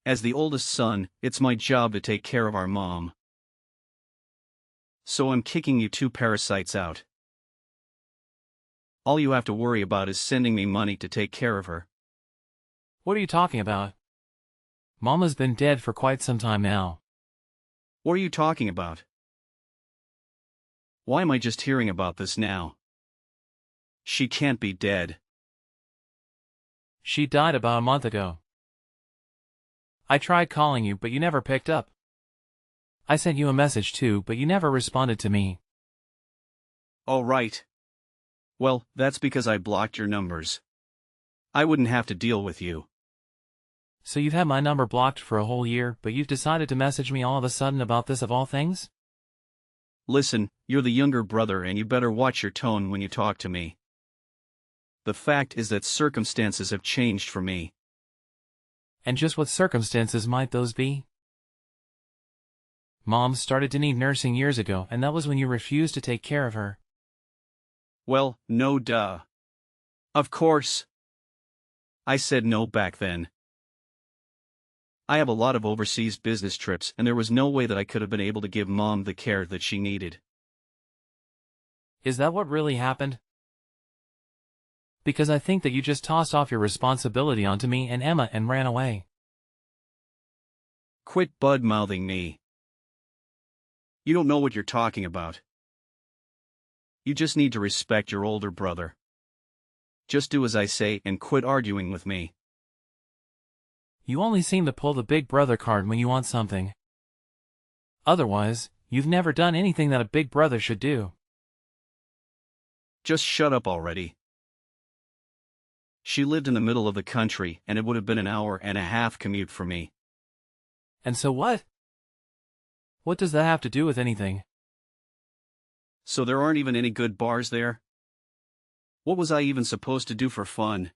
As the oldest son, it's my job to take care of our mom. So I'm kicking you two parasites out. All you have to worry about is sending me money to take care of her. What are you talking about? Mama's been dead for quite some time now. What are you talking about? Why am I just hearing about this now? She can't be dead. She died about a month ago. I tried calling you, but you never picked up. I sent you a message too, but you never responded to me. Oh right. Well, that's because I blocked your numbers. I wouldn't have to deal with you. So you've had my number blocked for a whole year, but you've decided to message me all of a sudden about this of all things? Listen, you're the younger brother and you better watch your tone when you talk to me. The fact is that circumstances have changed for me. And just what circumstances might those be? Mom started to need nursing years ago, and that was when you refused to take care of her. Well, no duh. Of course. I said no back then. I have a lot of overseas business trips and there was no way that I could have been able to give Mom the care that she needed. Is that what really happened? Because I think that you just tossed off your responsibility onto me and Emma and ran away. Quit bud-mouthing me. You don't know what you're talking about. You just need to respect your older brother. Just do as I say and quit arguing with me. You only seem to pull the big brother card when you want something. Otherwise, you've never done anything that a big brother should do. Just shut up already. She lived in the middle of the country and it would have been an hour-and-a-half commute for me. And so what? What does that have to do with anything? So there aren't even any good bars there? What was I even supposed to do for fun?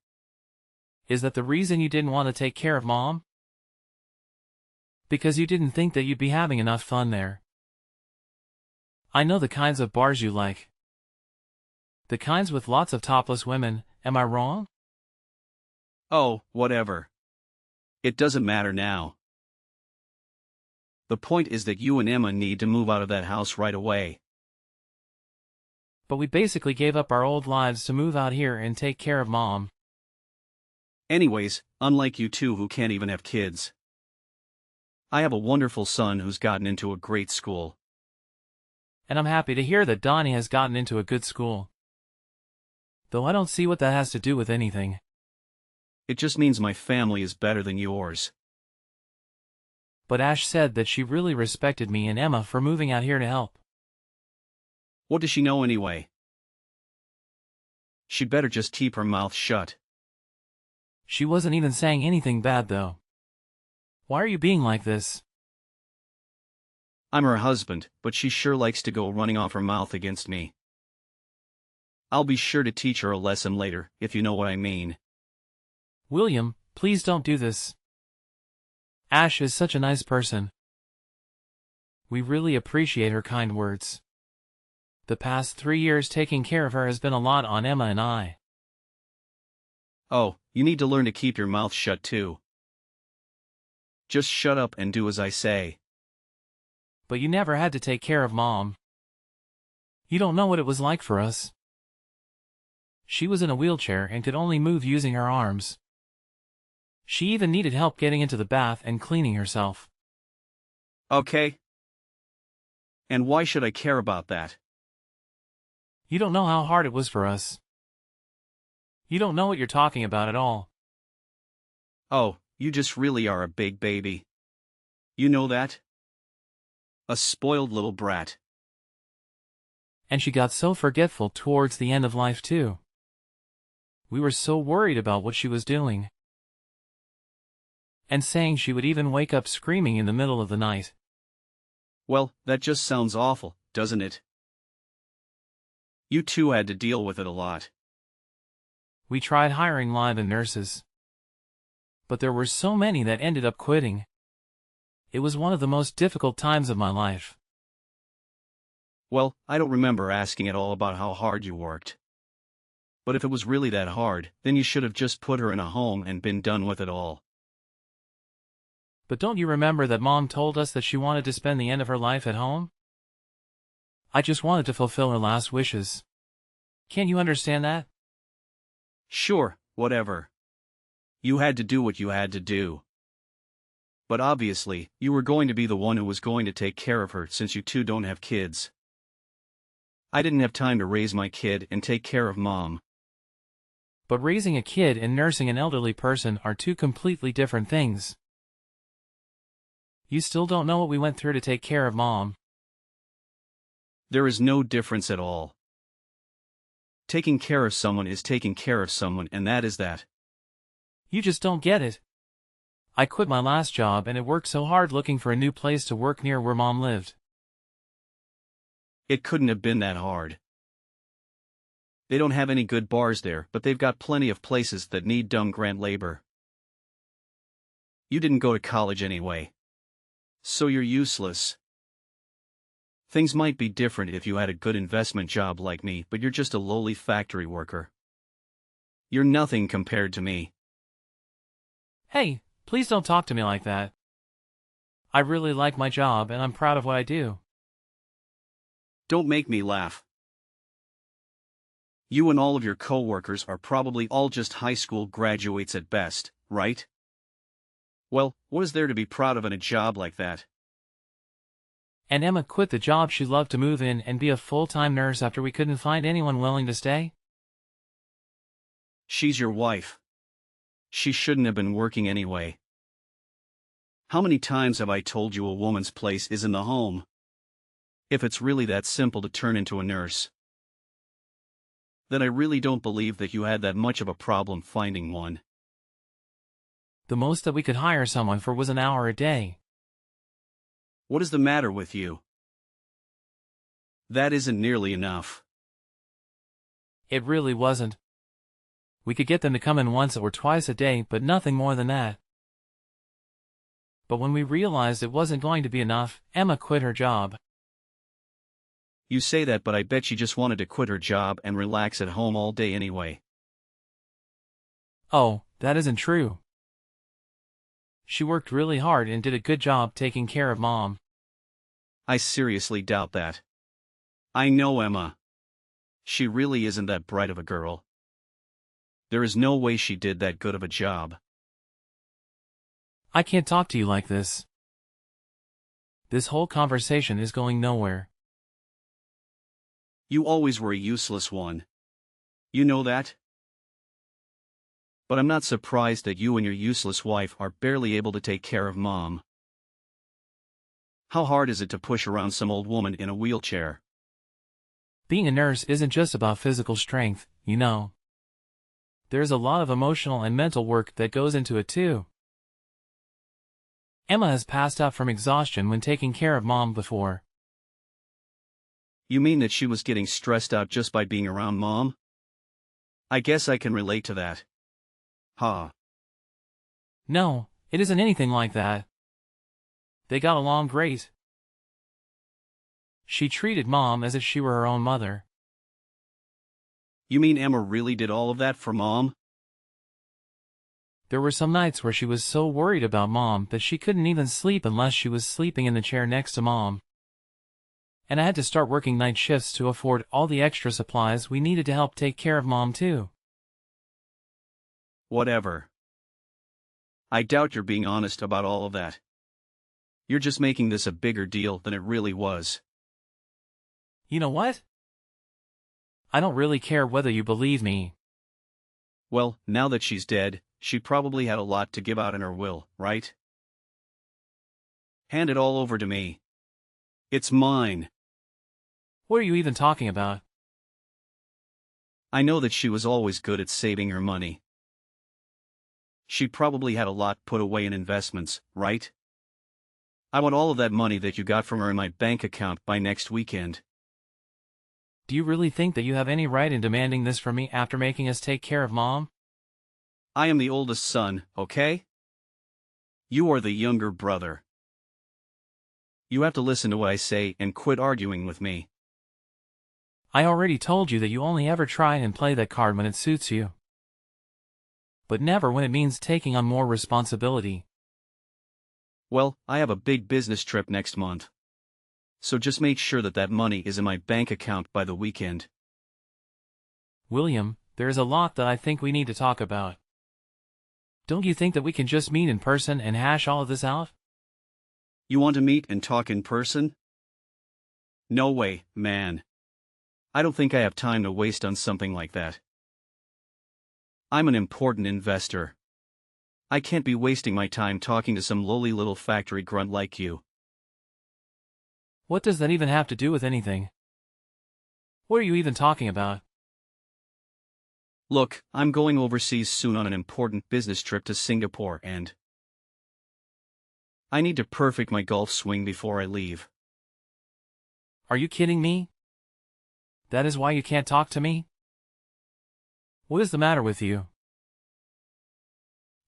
Is that the reason you didn't want to take care of Mom? Because you didn't think that you'd be having enough fun there. I know the kinds of bars you like. The kinds with lots of topless women, am I wrong? Oh, whatever. It doesn't matter now. The point is that you and Emma need to move out of that house right away. But we basically gave up our old lives to move out here and take care of Mom. Anyways, unlike you two who can't even have kids. I have a wonderful son who's gotten into a great school. And I'm happy to hear that Donnie has gotten into a good school. Though I don't see what that has to do with anything. It just means my family is better than yours. But Ash said that she really respected me and Emma for moving out here to help. What does she know anyway? She'd better just keep her mouth shut. She wasn't even saying anything bad though. Why are you being like this? I'm her husband, but she sure likes to go running off her mouth against me. I'll be sure to teach her a lesson later, if you know what I mean. William, please don't do this. Ash is such a nice person. We really appreciate her kind words. The past 3 years taking care of her has been a lot on Emma and I. Oh, you need to learn to keep your mouth shut too. Just shut up and do as I say. But you never had to take care of Mom. You don't know what it was like for us. She was in a wheelchair and could only move using her arms. She even needed help getting into the bath and cleaning herself. Okay. And why should I care about that? You don't know how hard it was for us. You don't know what you're talking about at all. Oh, you just really are a big baby. You know that? A spoiled little brat. And she got so forgetful towards the end of life too. We were so worried about what she was doing. And saying she would even wake up screaming in the middle of the night. Well, that just sounds awful, doesn't it? You two had to deal with it a lot. We tried hiring live-in nurses. But there were so many that ended up quitting. It was one of the most difficult times of my life. Well, I don't remember asking at all about how hard you worked. But if it was really that hard, then you should have just put her in a home and been done with it all. But don't you remember that Mom told us that she wanted to spend the end of her life at home? I just wanted to fulfill her last wishes. Can't you understand that? Sure, whatever. You had to do what you had to do. But obviously, you were going to be the one who was going to take care of her since you two don't have kids. I didn't have time to raise my kid and take care of Mom. But raising a kid and nursing an elderly person are two completely different things. You still don't know what we went through to take care of Mom. There is no difference at all. Taking care of someone is taking care of someone, and that is that. You just don't get it. I quit my last job and it worked so hard looking for a new place to work near where Mom lived. It couldn't have been that hard. They don't have any good bars there, but they've got plenty of places that need dumb grant labor. You didn't go to college anyway. So you're useless. Things might be different if you had a good investment job like me, but you're just a lowly factory worker. You're nothing compared to me. Hey, please don't talk to me like that. I really like my job and I'm proud of what I do. Don't make me laugh. You and all of your co-workers are probably all just high school graduates at best, right? Well, what is there to be proud of in a job like that? And Emma quit the job she loved to move in and be a full-time nurse after we couldn't find anyone willing to stay? She's your wife. She shouldn't have been working anyway. How many times have I told you a woman's place is in the home? If it's really that simple to turn into a nurse, then I really don't believe that you had that much of a problem finding one. The most that we could hire someone for was an hour a day. What is the matter with you? That isn't nearly enough. It really wasn't. We could get them to come in once or twice a day, but nothing more than that. But when we realized it wasn't going to be enough, Emma quit her job. You say that, but I bet she just wanted to quit her job and relax at home all day anyway. Oh, that isn't true. She worked really hard and did a good job taking care of Mom. I seriously doubt that. I know Emma. She really isn't that bright of a girl. There is no way she did that good of a job. I can't talk to you like this. This whole conversation is going nowhere. You always were a useless one. You know that? But I'm not surprised that you and your useless wife are barely able to take care of Mom. How hard is it to push around some old woman in a wheelchair? Being a nurse isn't just about physical strength, you know. There's a lot of emotional and mental work that goes into it too. Emma has passed out from exhaustion when taking care of Mom before. You mean that she was getting stressed out just by being around Mom? I guess I can relate to that. Huh. No, it isn't anything like that. They got along great. She treated Mom as if she were her own mother. You mean Emma really did all of that for Mom? There were some nights where she was so worried about Mom that she couldn't even sleep unless she was sleeping in the chair next to Mom. And I had to start working night shifts to afford all the extra supplies we needed to help take care of Mom too. Whatever. I doubt you're being honest about all of that. You're just making this a bigger deal than it really was. You know what? I don't really care whether you believe me. Well, now that she's dead, she probably had a lot to give out in her will, right? Hand it all over to me. It's mine. What are you even talking about? I know that she was always good at saving her money. She probably had a lot put away in investments, right? I want all of that money that you got from her in my bank account by next weekend. Do you really think that you have any right in demanding this from me after making us take care of Mom? I am the oldest son, okay? You are the younger brother. You have to listen to what I say and quit arguing with me. I already told you that you only ever try and play that card when it suits you. But never when it means taking on more responsibility. Well, I have a big business trip next month. So just make sure that money is in my bank account by the weekend. William, there is a lot that I think we need to talk about. Don't you think that we can just meet in person and hash all of this out? You want to meet and talk in person? No way, man. I don't think I have time to waste on something like that. I'm an important investor. I can't be wasting my time talking to some lowly little factory grunt like you. What does that even have to do with anything? What are you even talking about? Look, I'm going overseas soon on an important business trip to Singapore and I need to perfect my golf swing before I leave. Are you kidding me? That is why you can't talk to me? What is the matter with you?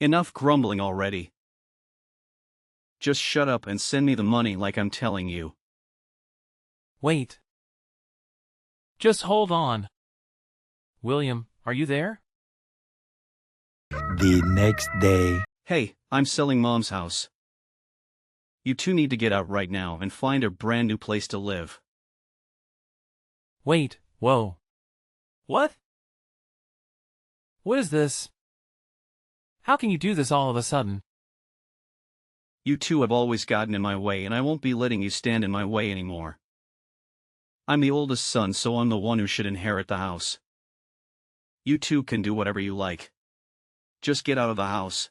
Enough grumbling already. Just shut up and send me the money like I'm telling you. Wait. Just hold on. William, are you there? The next day. Hey, I'm selling Mom's house. You two need to get out right now and find a brand new place to live. Wait, whoa. What? What is this? How can you do this all of a sudden? You two have always gotten in my way and I won't be letting you stand in my way anymore. I'm the oldest son, so I'm the one who should inherit the house. You two can do whatever you like. Just get out of the house.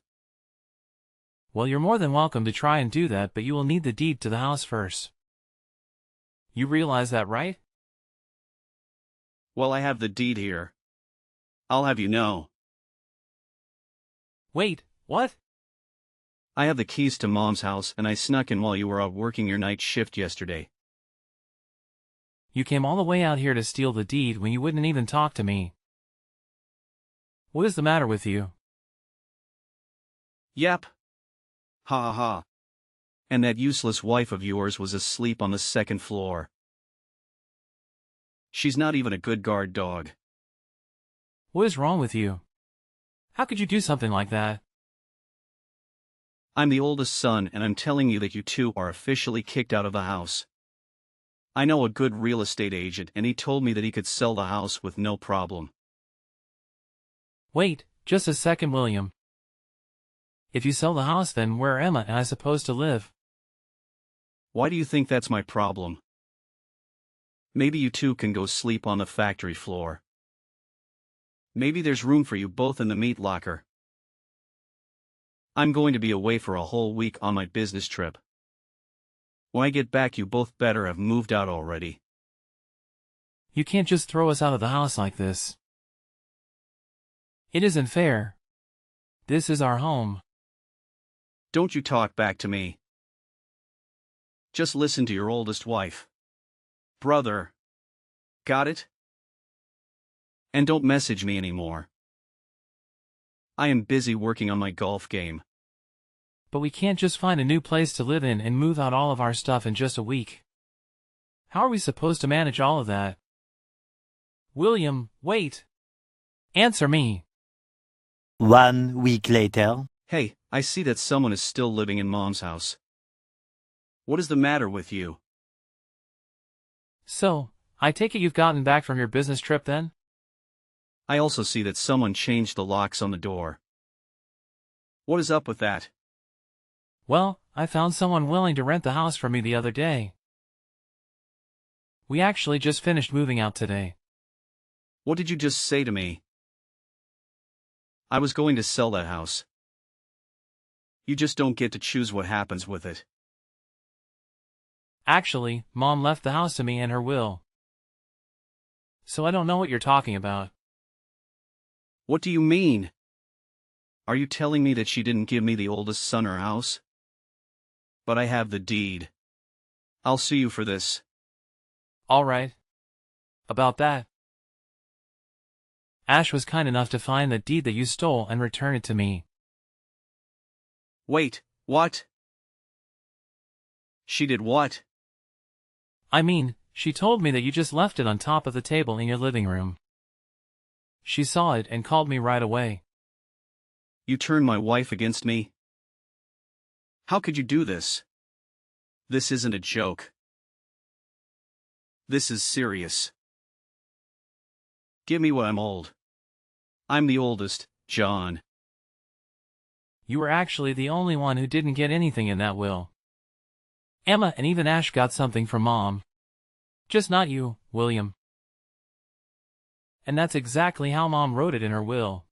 Well, you're more than welcome to try and do that, but you will need the deed to the house first. You realize that, right? Well, I have the deed here. I'll have you know. Wait, what? I have the keys to Mom's house and I snuck in while you were out working your night shift yesterday. You came all the way out here to steal the deed when you wouldn't even talk to me. What is the matter with you? Yep. Ha ha ha. And that useless wife of yours was asleep on the second floor. She's not even a good guard dog. What is wrong with you? How could you do something like that? I'm the oldest son and I'm telling you that you two are officially kicked out of the house. I know a good real estate agent and he told me that he could sell the house with no problem. Wait, just a second, William. If you sell the house, then where am I supposed to live? Why do you think that's my problem? Maybe you two can go sleep on the factory floor. Maybe there's room for you both in the meat locker. I'm going to be away for a whole week on my business trip. When I get back, you both better have moved out already. You can't just throw us out of the house like this. It isn't fair. This is our home. Don't you talk back to me. Just listen to your oldest wife. Brother. Got it? And don't message me anymore. I am busy working on my golf game. But we can't just find a new place to live in and move out all of our stuff in just a week. How are we supposed to manage all of that? William, wait. Answer me. 1 week later. Hey, I see that someone is still living in Mom's house. What is the matter with you? So, I take it you've gotten back from your business trip then? I also see that someone changed the locks on the door. What is up with that? Well, I found someone willing to rent the house for me the other day. We actually just finished moving out today. What did you just say to me? I was going to sell that house. You just don't get to choose what happens with it. Actually, Mom left the house to me in her will. So I don't know what you're talking about. What do you mean? Are you telling me that she didn't give me the oldest son her house? But I have the deed. I'll sue you for this. All right. About that. Ash was kind enough to find the deed that you stole and return it to me. Wait, what? She did what? I mean, she told me that you just left it on top of the table in your living room. She saw it and called me right away. You turned my wife against me? How could you do this? This isn't a joke. This is serious. Give me what I'm old. I'm the oldest, John. You were actually the only one who didn't get anything in that will. Emma and even Ash got something from Mom. Just not you, William. And that's exactly how Mom wrote it in her will.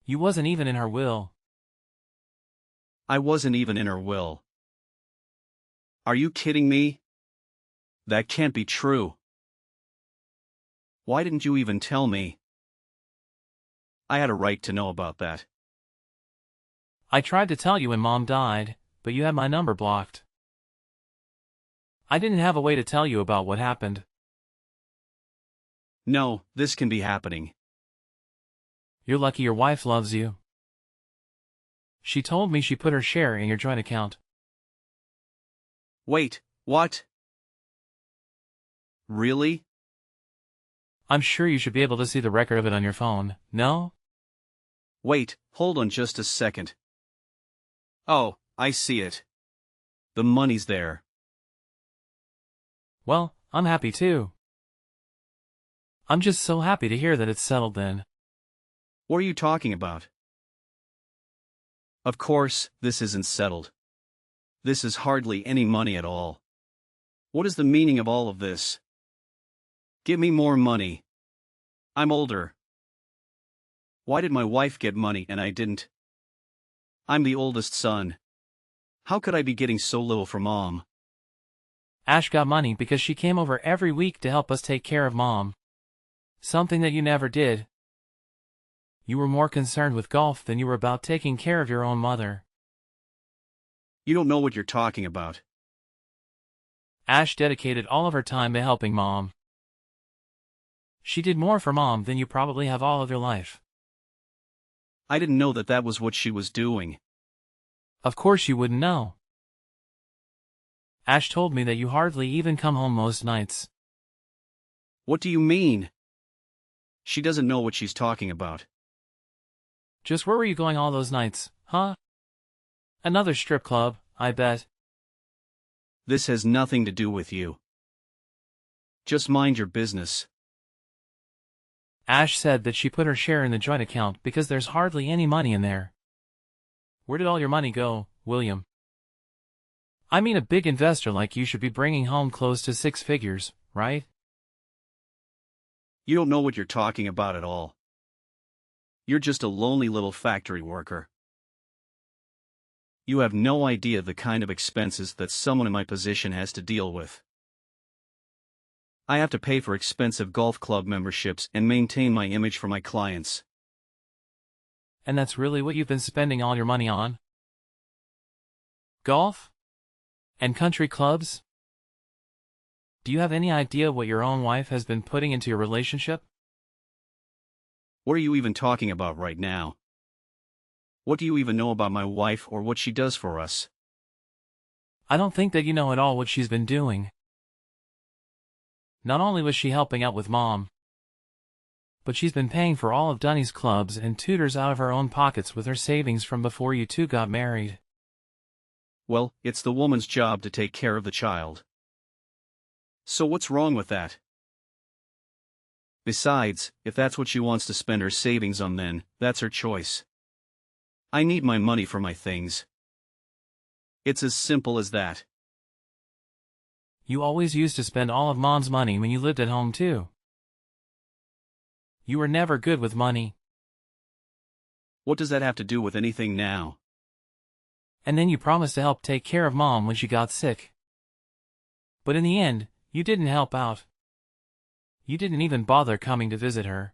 You wasn't even in her will. I wasn't even in her will. Are you kidding me? That can't be true. Why didn't you even tell me? I had a right to know about that. I tried to tell you when Mom died, but you had my number blocked. I didn't have a way to tell you about what happened. No, this can be happening. You're lucky your wife loves you. She told me she put her share in your joint account. Wait, what? Really? I'm sure you should be able to see the record of it on your phone, no? Wait, hold on just a second. Oh, I see it. The money's there. Well, I'm happy too. I'm just so happy to hear that it's settled then. What are you talking about? Of course, this isn't settled. This is hardly any money at all. What is the meaning of all of this? Give me more money. I'm older. Why did my wife get money and I didn't? I'm the oldest son. How could I be getting so little from Mom? Ash got money because she came over every week to help us take care of Mom. Something that you never did. You were more concerned with golf than you were about taking care of your own mother. You don't know what you're talking about. Ash dedicated all of her time to helping Mom. She did more for Mom than you probably have all of your life. I didn't know that that was what she was doing. Of course you wouldn't know. Ash told me that you hardly even come home most nights. What do you mean? She doesn't know what she's talking about. Just where were you going all those nights, huh? Another strip club, I bet. This has nothing to do with you. Just mind your business. Ash said that she put her share in the joint account because there's hardly any money in there. Where did all your money go, William? I mean, a big investor like you should be bringing home close to 6 figures, right? You don't know what you're talking about at all. You're just a lonely little factory worker. You have no idea the kind of expenses that someone in my position has to deal with. I have to pay for expensive golf club memberships and maintain my image for my clients. And that's really what you've been spending all your money on? Golf? And country clubs? Do you have any idea what your own wife has been putting into your relationship? What are you even talking about right now? What do you even know about my wife or what she does for us? I don't think that you know at all what she's been doing. Not only was she helping out with Mom, but she's been paying for all of Dunny's clubs and tutors out of her own pockets with her savings from before you two got married. Well, it's the woman's job to take care of the child. So what's wrong with that? Besides, if that's what she wants to spend her savings on, then that's her choice. I need my money for my things. It's as simple as that. You always used to spend all of Mom's money when you lived at home too. You were never good with money. What does that have to do with anything now? And then you promised to help take care of Mom when she got sick. But in the end, you didn't help out. You didn't even bother coming to visit her.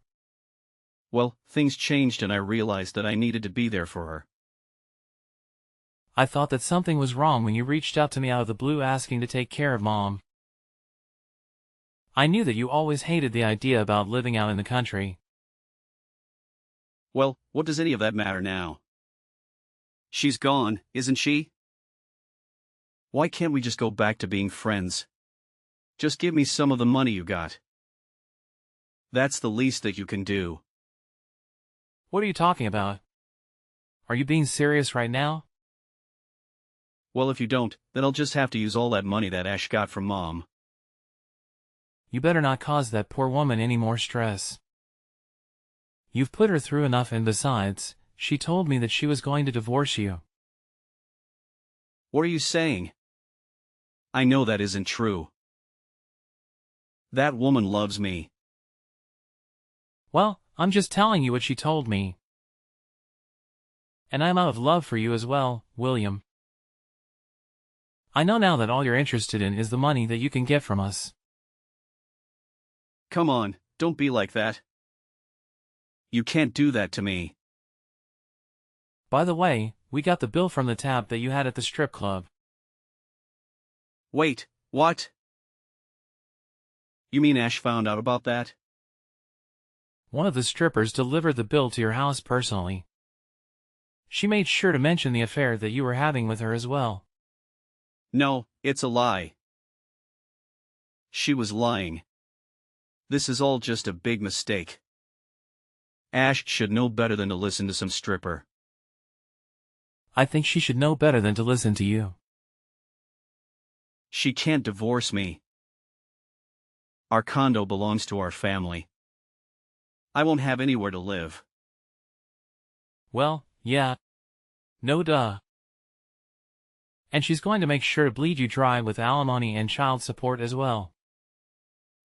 Well, things changed and I realized that I needed to be there for her. I thought that something was wrong when you reached out to me out of the blue asking to take care of Mom. I knew that you always hated the idea about living out in the country. Well, what does any of that matter now? She's gone, isn't she? Why can't we just go back to being friends? Just give me some of the money you got. That's the least that you can do. What are you talking about? Are you being serious right now? Well, if you don't, then I'll just have to use all that money that Ash got from Mom. You better not cause that poor woman any more stress. You've put her through enough, and besides, she told me that she was going to divorce you. What are you saying? I know that isn't true. That woman loves me. Well, I'm just telling you what she told me. And I'm out of love for you as well, William. I know now that all you're interested in is the money that you can get from us. Come on, don't be like that. You can't do that to me. By the way, we got the bill from the tab that you had at the strip club. Wait, what? You mean Ash found out about that? One of the strippers delivered the bill to your house personally. She made sure to mention the affair that you were having with her as well. No, it's a lie. She was lying. This is all just a big mistake. Ash should know better than to listen to some stripper. I think she should know better than to listen to you. She can't divorce me. Our condo belongs to our family. I won't have anywhere to live. Well, yeah. No duh. And she's going to make sure to bleed you dry with alimony and child support as well.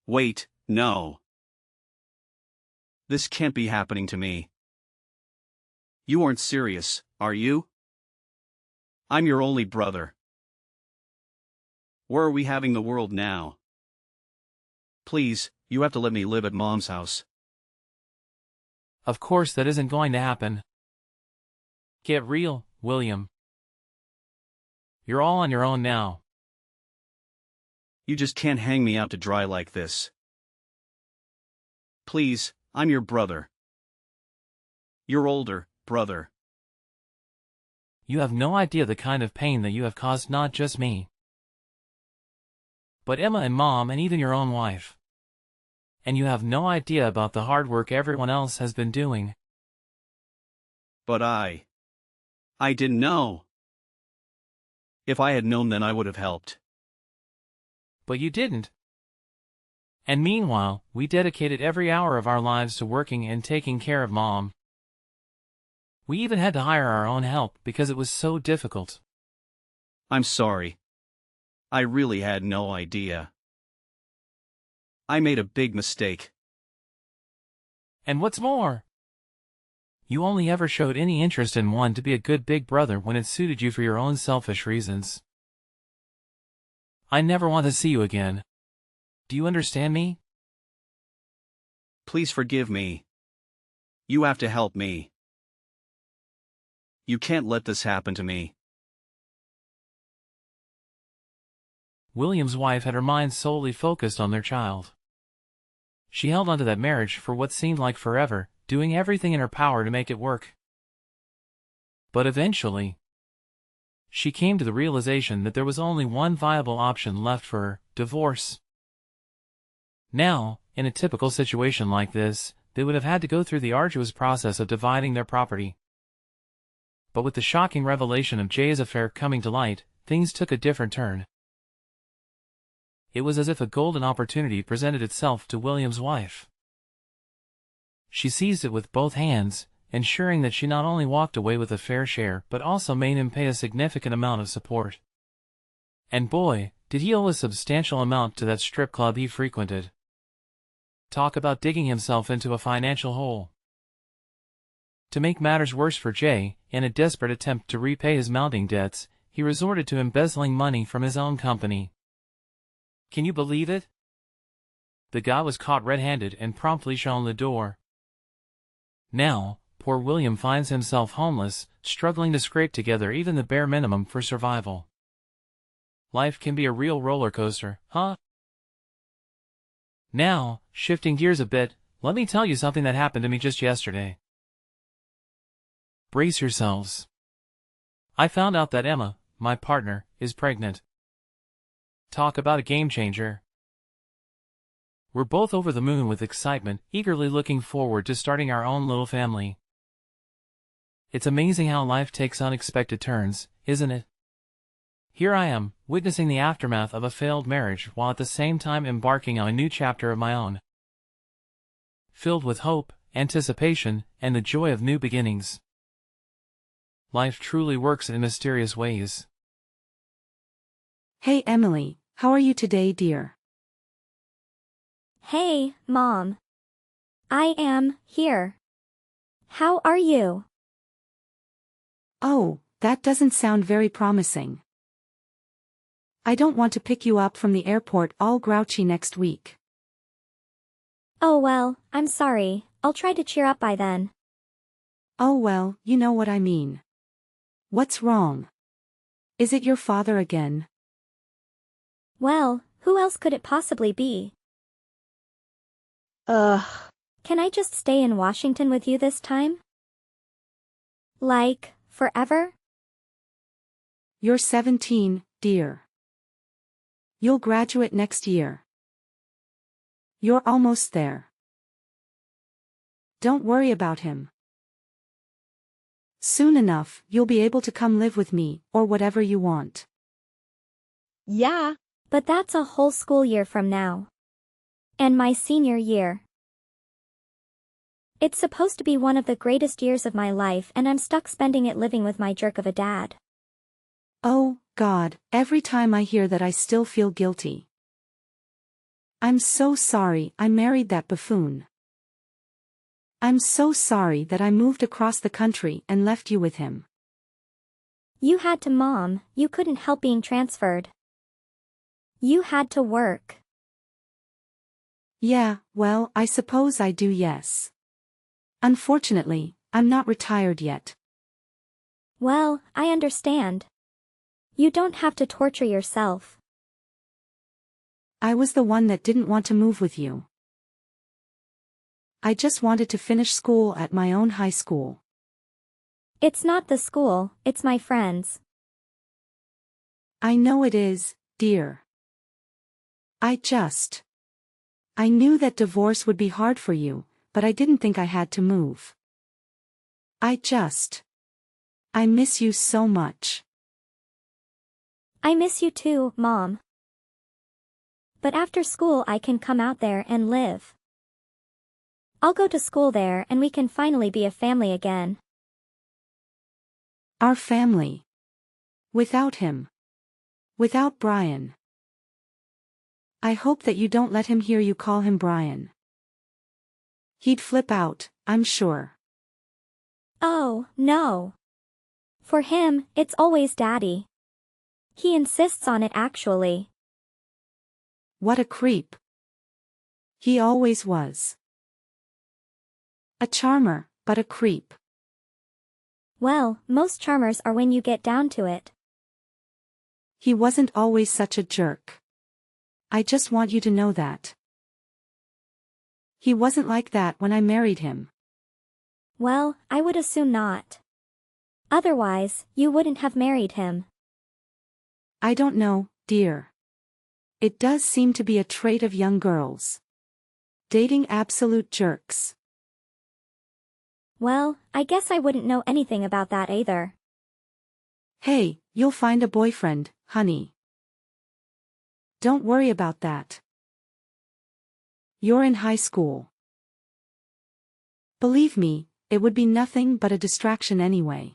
Wait, no. This can't be happening to me. You aren't serious, are you? I'm your only brother. Where are we having the world now? Please, you have to let me live at Mom's house. Of course that isn't going to happen. Get real, William. You're all on your own now. You just can't hang me out to dry like this. Please, I'm your brother. Your older brother. You have no idea the kind of pain that you have caused not just me, but Emma and Mom and even your own wife. And you have no idea about the hard work everyone else has been doing. But I didn't know. If I had known, then I would have helped. But you didn't. And meanwhile, we dedicated every hour of our lives to working and taking care of Mom. We even had to hire our own help because it was so difficult. I'm sorry. I really had no idea. I made a big mistake. And what's more, you only ever showed any interest in one to be a good big brother when it suited you for your own selfish reasons. I never want to see you again. Do you understand me? Please forgive me. You have to help me. You can't let this happen to me. William's wife had her mind solely focused on their child. She held onto that marriage for what seemed like forever, doing everything in her power to make it work. But eventually, she came to the realization that there was only one viable option left for her: divorce. Now, in a typical situation like this, they would have had to go through the arduous process of dividing their property. But with the shocking revelation of Jay's affair coming to light, things took a different turn. It was as if a golden opportunity presented itself to William's wife. She seized it with both hands, ensuring that she not only walked away with a fair share but also made him pay a significant amount of support. And boy, did he owe a substantial amount to that strip club he frequented. Talk about digging himself into a financial hole. To make matters worse for Jay, in a desperate attempt to repay his mounting debts, he resorted to embezzling money from his own company. Can you believe it? The guy was caught red-handed and promptly shown the door. Now, poor William finds himself homeless, struggling to scrape together even the bare minimum for survival. Life can be a real roller coaster, huh? Now, shifting gears a bit, let me tell you something that happened to me just yesterday. Brace yourselves. I found out that Emma, my partner, is pregnant. Talk about a game changer. We're both over the moon with excitement, eagerly looking forward to starting our own little family. It's amazing how life takes unexpected turns, isn't it? Here I am, witnessing the aftermath of a failed marriage while at the same time embarking on a new chapter of my own. Filled with hope, anticipation, and the joy of new beginnings. Life truly works in mysterious ways. Hey Emily, how are you today, dear? Hey, Mom. I am here. How are you? Oh, that doesn't sound very promising. I don't want to pick you up from the airport all grouchy next week. Oh well, I'm sorry. I'll try to cheer up by then. Oh well, you know what I mean. What's wrong? Is it your father again? Well, who else could it possibly be? Ugh. Can I just stay in Washington with you this time? Like, forever? You're 17, dear. You'll graduate next year. You're almost there. Don't worry about him. Soon enough, you'll be able to come live with me, or whatever you want. Yeah. But that's a whole school year from now. And my senior year. It's supposed to be one of the greatest years of my life and I'm stuck spending it living with my jerk of a dad. Oh, God, every time I hear that I still feel guilty. I'm so sorry I married that buffoon. I'm so sorry that I moved across the country and left you with him. You had to, Mom. You couldn't help being transferred. You had to work. Yeah, well, I suppose I do, yes. Unfortunately, I'm not retired yet. Well, I understand. You don't have to torture yourself. I was the one that didn't want to move with you. I just wanted to finish school at my own high school. It's not the school, it's my friends. I know it is, dear. I knew that divorce would be hard for you, but I didn't think I had to move. I miss you so much. I miss you too, Mom. But after school I can come out there and live. I'll go to school there and we can finally be a family again. Our family. Without him. Without Brian. I hope that you don't let him hear you call him Brian. He'd flip out, I'm sure. Oh, no. For him, it's always Daddy. He insists on it actually. What a creep. He always was. A charmer, but a creep. Well, most charmers are when you get down to it. He wasn't always such a jerk. I just want you to know that. He wasn't like that when I married him. Well, I would assume not. Otherwise, you wouldn't have married him. I don't know, dear. It does seem to be a trait of young girls. Dating absolute jerks. Well, I guess I wouldn't know anything about that either. Hey, you'll find a boyfriend, honey. Don't worry about that. You're in high school. Believe me, it would be nothing but a distraction anyway.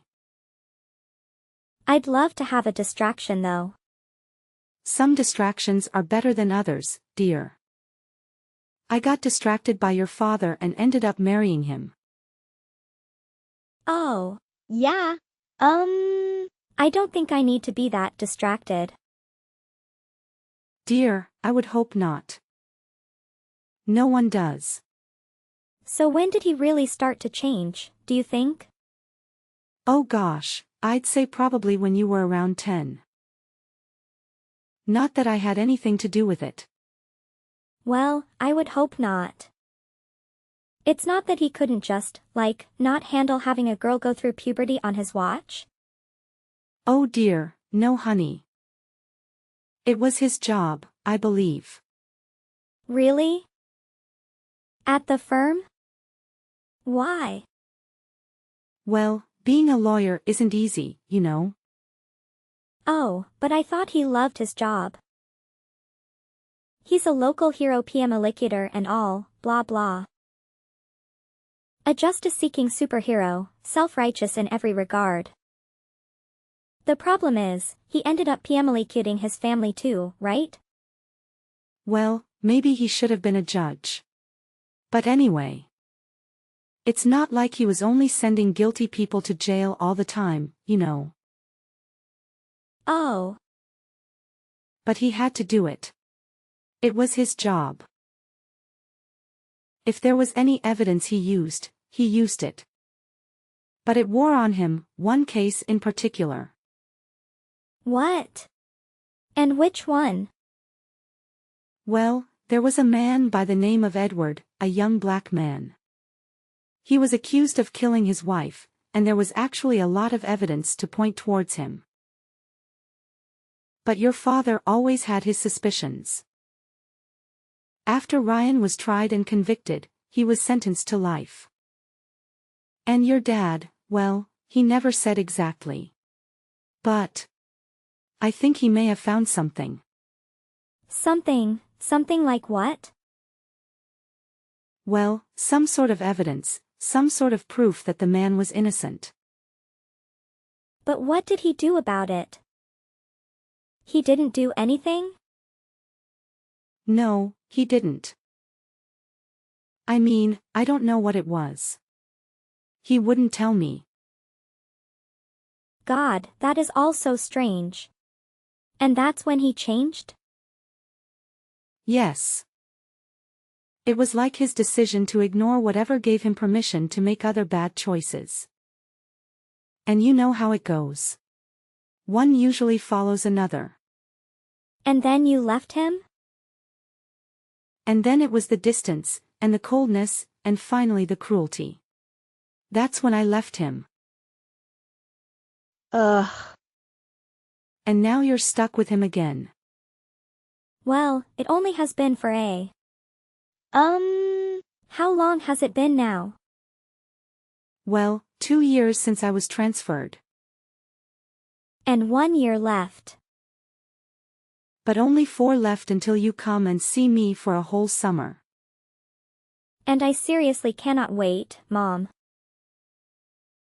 I'd love to have a distraction though. Some distractions are better than others, dear. I got distracted by your father and ended up marrying him. Oh, yeah. I don't think I need to be that distracted. Dear, I would hope not. No one does. So when did he really start to change, do you think? Oh gosh, I'd say probably when you were around 10. Not that I had anything to do with it. Well, I would hope not. It's not that he couldn't just, like, not handle having a girl go through puberty on his watch? Oh dear, no honey. It was his job, I believe. Really? At the firm? Why? Well, being a lawyer isn't easy, you know. Oh, but I thought he loved his job. He's a local hero, PM allocator and all, blah blah. A justice-seeking superhero, self-righteous in every regard. The problem is, he ended up PM allocating his family too, right? Well, maybe he should have been a judge. But anyway. It's not like he was only sending guilty people to jail all the time, you know. Oh. But he had to do it. It was his job. If there was any evidence he used it. But it wore on him, one case in particular. What? And which one? Well, there was a man by the name of Edward, a young black man. He was accused of killing his wife, and there was actually a lot of evidence to point towards him. But your father always had his suspicions. After Ryan was tried and convicted, he was sentenced to life. And your dad, well, he never said exactly. But I think he may have found something. Something like what? Well, some sort of evidence, some sort of proof that the man was innocent. But what did he do about it? He didn't do anything? No, he didn't. I mean, I don't know what it was. He wouldn't tell me. God, that is all so strange. And that's when he changed? Yes. It was like his decision to ignore whatever gave him permission to make other bad choices. And you know how it goes. One usually follows another. And then you left him? And then it was the distance, and the coldness, and finally the cruelty. That's when I left him. Ugh. And now you're stuck with him again. Well, it only has been for how long has it been now? Well, 2 years since I was transferred. And 1 year left. But only 4 left until you come and see me for a whole summer. And I seriously cannot wait, Mom.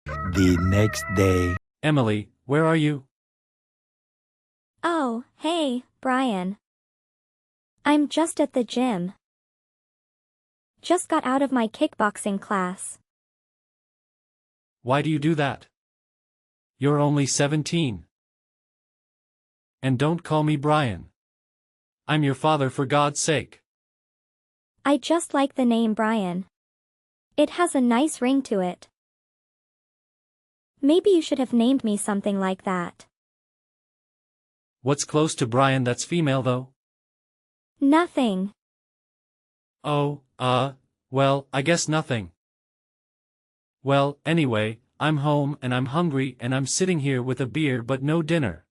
The next day. Emily, where are you? Oh, hey, Brian. I'm just at the gym. Just got out of my kickboxing class. Why do you do that? You're only 17. And don't call me Brian. I'm your father, for God's sake. I just like the name Brian. It has a nice ring to it. Maybe you should have named me something like that. What's close to Brian that's female though? Nothing. Oh, well, I guess nothing. Well, anyway, I'm home and I'm hungry and I'm sitting here with a beer but no dinner.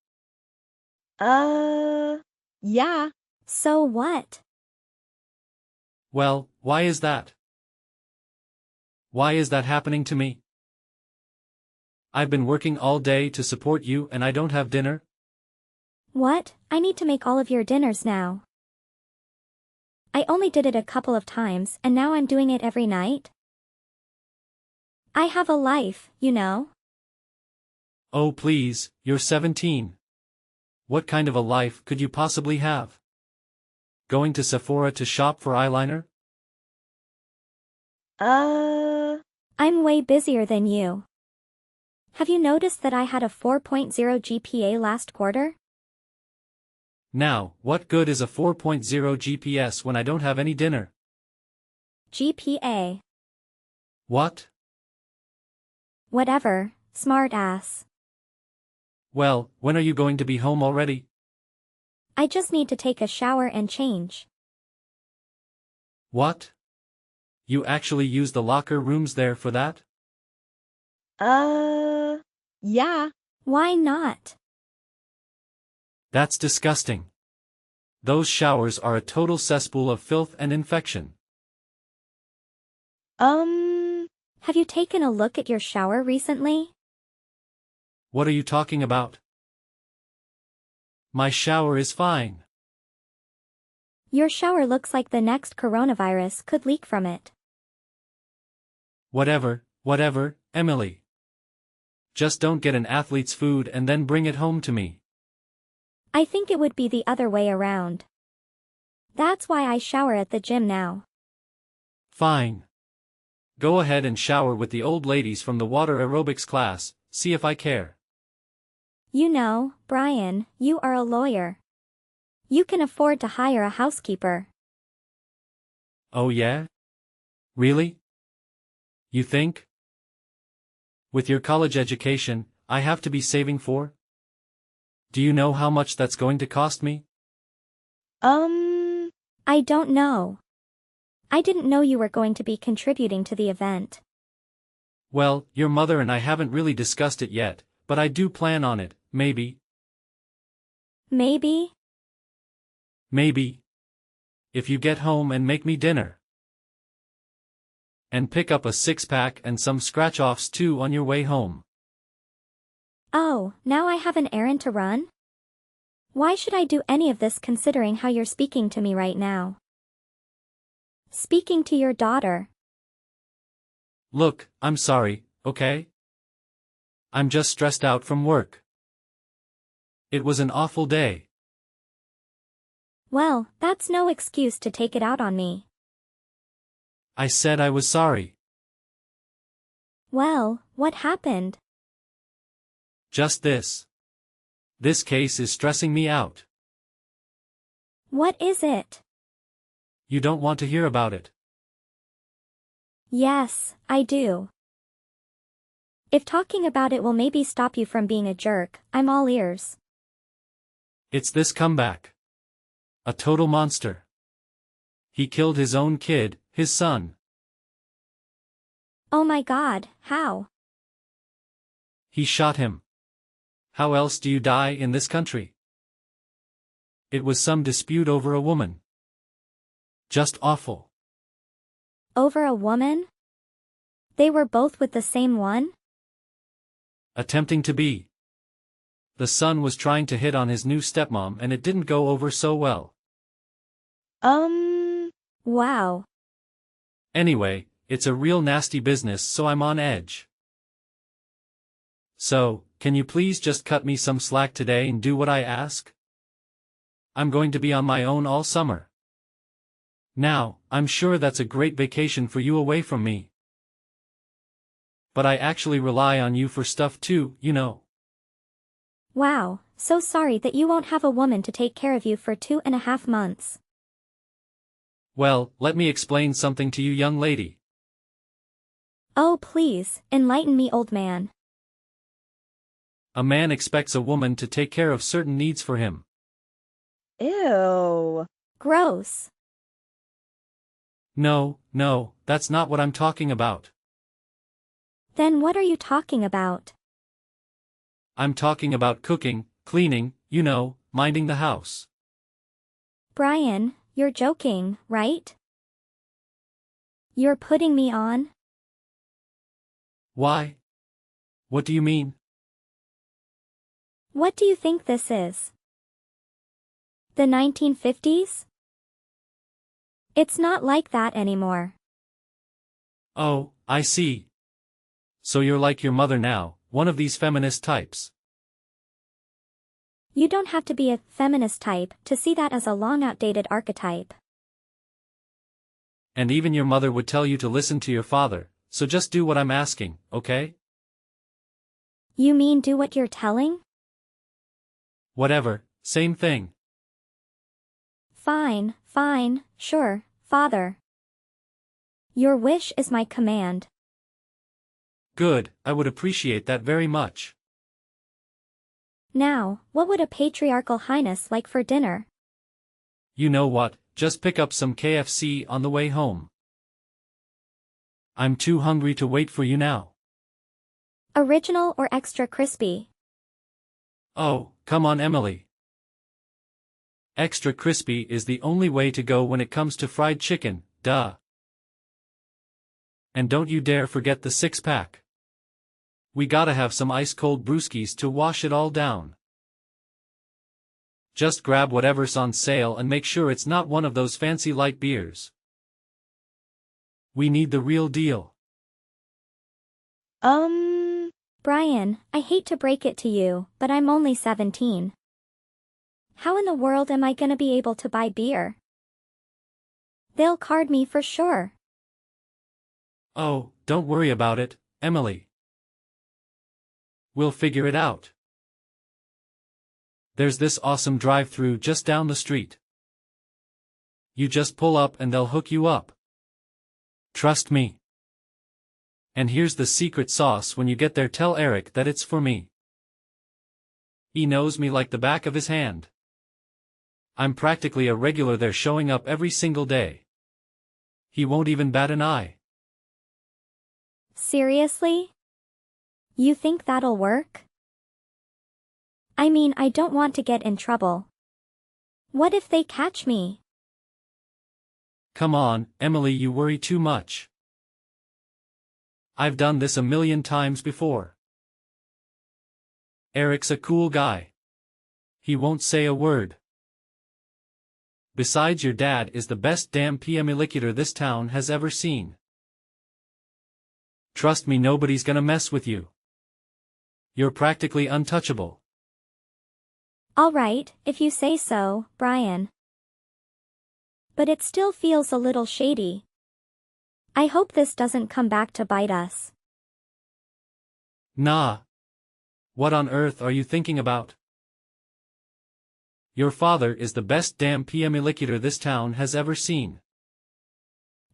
Yeah. So what? Well, why is that? Why is that happening to me? I've been working all day to support you and I don't have dinner? What? I need to make all of your dinners now. I only did it a couple of times and now I'm doing it every night. I have a life, you know. Oh please, you're 17. What kind of a life could you possibly have? Going to Sephora to shop for eyeliner? I'm way busier than you. Have you noticed that I had a 4.0 GPA last quarter? Now, what good is a 4.0 GPS when I don't have any dinner? GPA. What? Whatever, smart ass. Well, when are you going to be home already? I just need to take a shower and change. What? You actually use the locker rooms there for that? Yeah. Why not? That's disgusting. Those showers are a total cesspool of filth and infection. Have you taken a look at your shower recently? What are you talking about? My shower is fine. Your shower looks like the next coronavirus could leak from it. Whatever, Emily. Just don't get an athlete's food and then bring it home to me. I think it would be the other way around. That's why I shower at the gym now. Fine. Go ahead and shower with the old ladies from the water aerobics class, see if I care. You know, Brian, you are a lawyer. You can afford to hire a housekeeper. Oh yeah? Really? You think? With your college education, I have to be saving for? Do you know how much that's going to cost me? I don't know. I didn't know you were going to be contributing to the event. Well, your mother and I haven't really discussed it yet, but I do plan on it, maybe. Maybe? Maybe. If you get home and make me dinner. And pick up a six-pack and some scratch-offs too on your way home. Oh, now I have an errand to run? Why should I do any of this considering how you're speaking to me right now? Speaking to your daughter. Look, I'm sorry, okay? I'm just stressed out from work. It was an awful day. Well, that's no excuse to take it out on me. I said I was sorry. Well, what happened? Just this. This case is stressing me out. What is it? You don't want to hear about it. Yes, I do. If talking about it will maybe stop you from being a jerk, I'm all ears. It's this comeback. A total monster. He killed his own kid, his son. Oh my God, how? He shot him. How else do you die in this country? It was some dispute over a woman. Just awful. Over a woman? They were both with the same one? Attempting to be. The son was trying to hit on his new stepmom and it didn't go over so well. Wow. Anyway, it's a real nasty business, so I'm on edge. So, can you please just cut me some slack today and do what I ask? I'm going to be on my own all summer. Now, I'm sure that's a great vacation for you away from me. But I actually rely on you for stuff too, you know. Wow, so sorry that you won't have a woman to take care of you for 2.5 months. Well, let me explain something to you, young lady. Oh please, enlighten me, old man. A man expects a woman to take care of certain needs for him. Ew. Gross. No, that's not what I'm talking about. Then what are you talking about? I'm talking about cooking, cleaning, you know, minding the house. Brian, you're joking, right? You're putting me on? Why? What do you mean? What do you think this is? The 1950s? It's not like that anymore. Oh, I see. So you're like your mother now, one of these feminist types. You don't have to be a feminist type to see that as a long outdated archetype. And even your mother would tell you to listen to your father, so just do what I'm asking, okay? You mean do what you're telling? Whatever, same thing. Fine, sure, father. Your wish is my command. Good, I would appreciate that very much. Now, what would a patriarchal highness like for dinner? You know what, just pick up some KFC on the way home. I'm too hungry to wait for you now. Original or extra crispy? Oh, come on, Emily. Extra crispy is the only way to go when it comes to fried chicken, duh. And don't you dare forget the six-pack. We gotta have some ice-cold brewskis to wash it all down. Just grab whatever's on sale and make sure it's not one of those fancy light beers. We need the real deal. Brian, I hate to break it to you, but I'm only 17. How in the world am I gonna be able to buy beer? They'll card me for sure. Oh, don't worry about it, Emily. We'll figure it out. There's this awesome drive-thru just down the street. You just pull up and they'll hook you up. Trust me. And here's the secret sauce: when you get there, tell Eric that it's for me. He knows me like the back of his hand. I'm practically a regular there, showing up every single day. He won't even bat an eye. Seriously? You think that'll work? I mean, I don't want to get in trouble. What if they catch me? Come on, Emily, you worry too much. I've done this a million times before. Eric's a cool guy. He won't say a word. Besides, your dad is the best damn PMilicator this town has ever seen. Trust me, nobody's gonna mess with you. You're practically untouchable. All right, if you say so, Brian. But it still feels a little shady. I hope this doesn't come back to bite us. Nah. What on earth are you thinking about? Your father is the best damn PMilicator this town has ever seen.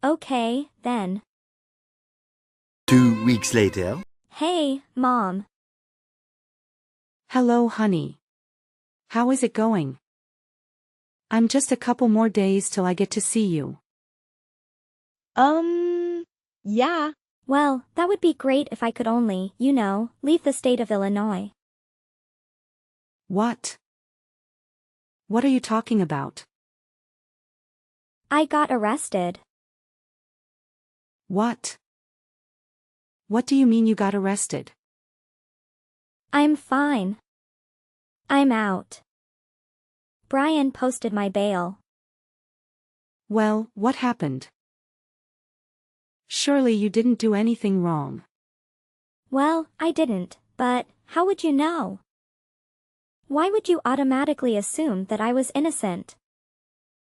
Okay, then. 2 weeks later. Hey, Mom. Hello, honey. How is it going? I'm just a couple more days till I get to see you. Yeah. Well, that would be great if I could only, leave the state of Illinois. What? What are you talking about? I got arrested. What? What do you mean you got arrested? I'm fine. I'm out. Brian posted my bail. Well, what happened? Surely you didn't do anything wrong. Well, I didn't, but how would you know? Why would you automatically assume that I was innocent?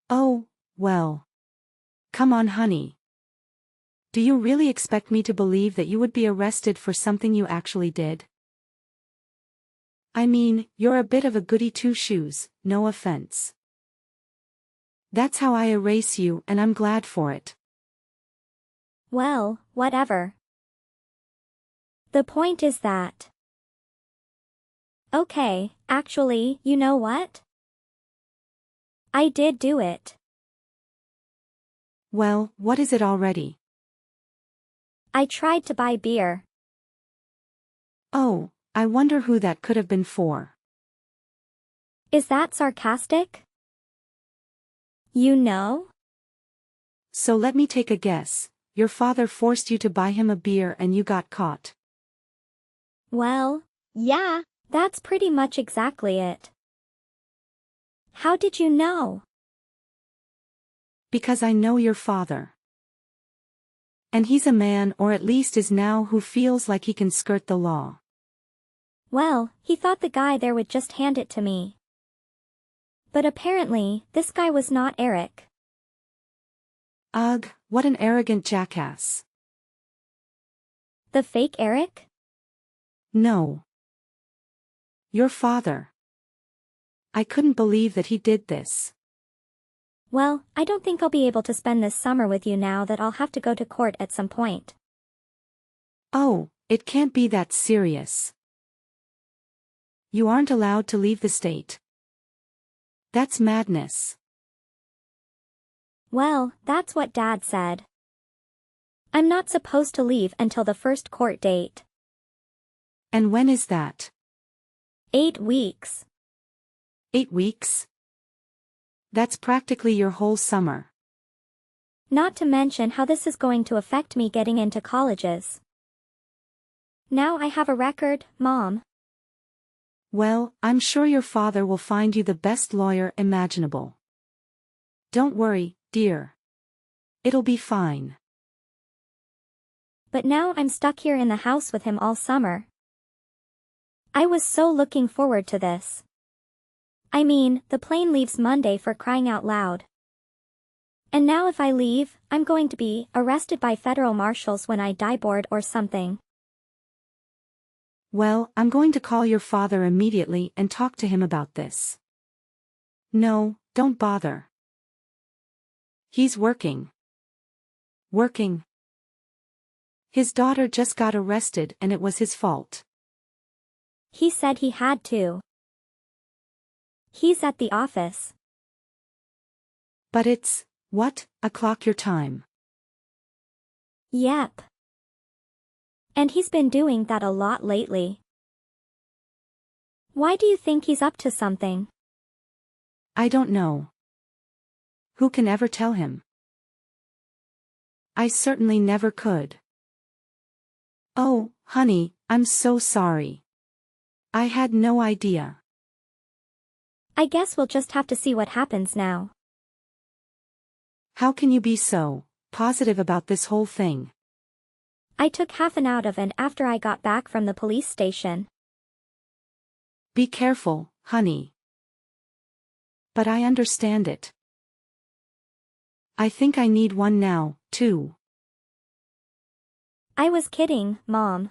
Oh, well. Come on, honey. Do you really expect me to believe that you would be arrested for something you actually did? I mean, you're a bit of a goody two-shoes, no offense. That's how I erase you, and I'm glad for it. Well, whatever. The point is that. Okay, actually, you know what? I did do it. Well, what is it already? I tried to buy beer. Oh, I wonder who that could have been for. Is that sarcastic? You know? So let me take a guess. Your father forced you to buy him a beer and you got caught. Well, Yeah. that's pretty much exactly it. How did you know? Because I know your father. And he's a man, or at least is now, who feels like he can skirt the law. Well, he thought the guy there would just hand it to me. But apparently, this guy was not Eric. Ugh, what an arrogant jackass. The fake Eric? No. Your father. I couldn't believe that he did this. Well, I don't think I'll be able to spend this summer with you now that I'll have to go to court at some point. Oh, it can't be that serious. You aren't allowed to leave the state. That's madness. Well, that's what Dad said. I'm not supposed to leave until the first court date. And when is that? 8 weeks. 8 weeks? That's practically your whole summer. Not to mention how this is going to affect me getting into colleges. Now I have a record, Mom. Well, I'm sure your father will find you the best lawyer imaginable. Don't worry, dear. It'll be fine. But now I'm stuck here in the house with him all summer. I was so looking forward to this. I mean, the plane leaves Monday, for crying out loud. And now if I leave, I'm going to be arrested by federal marshals when I die bored or something. Well, I'm going to call your father immediately and talk to him about this. No, don't bother. He's working. Working. His daughter just got arrested and it was his fault. He said he had to. He's at the office. But it's, what, o'clock your time? Yep. And he's been doing that a lot lately. Why do you think he's up to something? I don't know. Who can ever tell him? I certainly never could. Oh, honey, I'm so sorry. I had no idea. I guess we'll just have to see what happens now. How can you be so positive about this whole thing? I took half an hour of it after I got back from the police station. Be careful, honey. But I understand it. I think I need one now, too. I was kidding, Mom.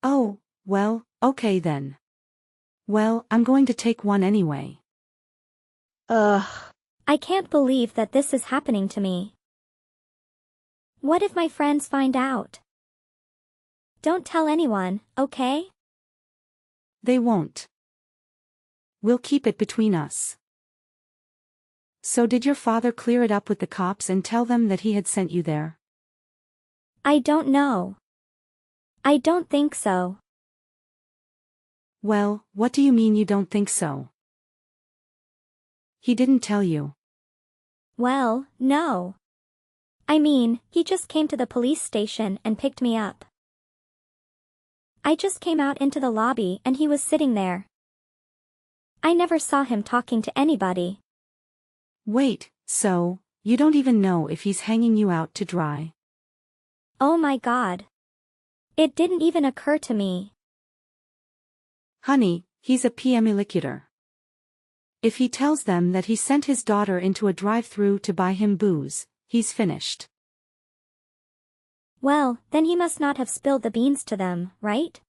Oh, well, okay then. Well, I'm going to take one anyway. Ugh. I can't believe that this is happening to me. What if my friends find out? Don't tell anyone, okay? They won't. We'll keep it between us. So did your father clear it up with the cops and tell them that he had sent you there? I don't know. I don't think so. Well, what do you mean you don't think so? He didn't tell you. Well, no. I mean, he just came to the police station and picked me up. I just came out into the lobby and he was sitting there. I never saw him talking to anybody. Wait, so, you don't even know if he's hanging you out to dry? Oh my God. It didn't even occur to me. Honey, he's a PMUlicutor. If he tells them that he sent his daughter into a drive-thru to buy him booze, he's finished. Well, then he must not have spilled the beans to them, right?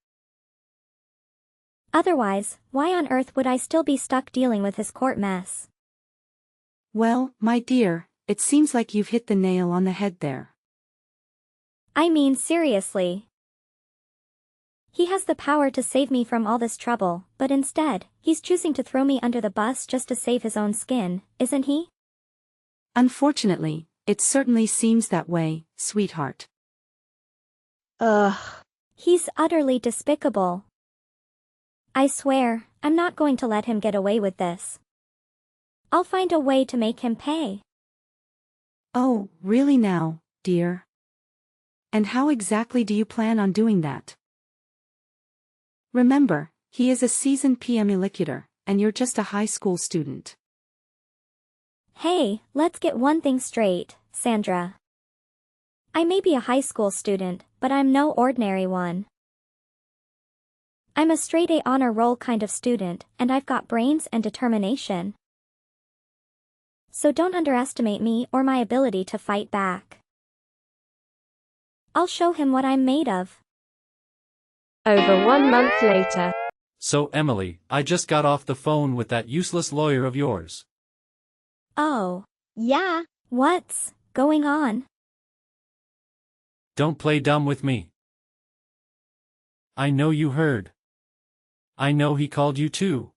Otherwise, why on earth would I still be stuck dealing with his court mess? Well, my dear, it seems like you've hit the nail on the head there. I mean, seriously. He has the power to save me from all this trouble, but instead, he's choosing to throw me under the bus just to save his own skin, isn't he? Unfortunately, it certainly seems that way, sweetheart. Ugh. He's utterly despicable. I swear, I'm not going to let him get away with this. I'll find a way to make him pay. Oh, really now, dear? And how exactly do you plan on doing that? Remember, he is a seasoned PMUlicutor, and you're just a high school student. Hey, let's get one thing straight, Sandra. I may be a high school student, but I'm no ordinary one. I'm a straight A honor roll kind of student, and I've got brains and determination. So don't underestimate me or my ability to fight back. I'll show him what I'm made of. Over 1 month later. So Emily, I just got off the phone with that useless lawyer of yours. Oh, Yeah. what's going on? Don't play dumb with me. I know you heard. I know he called you too.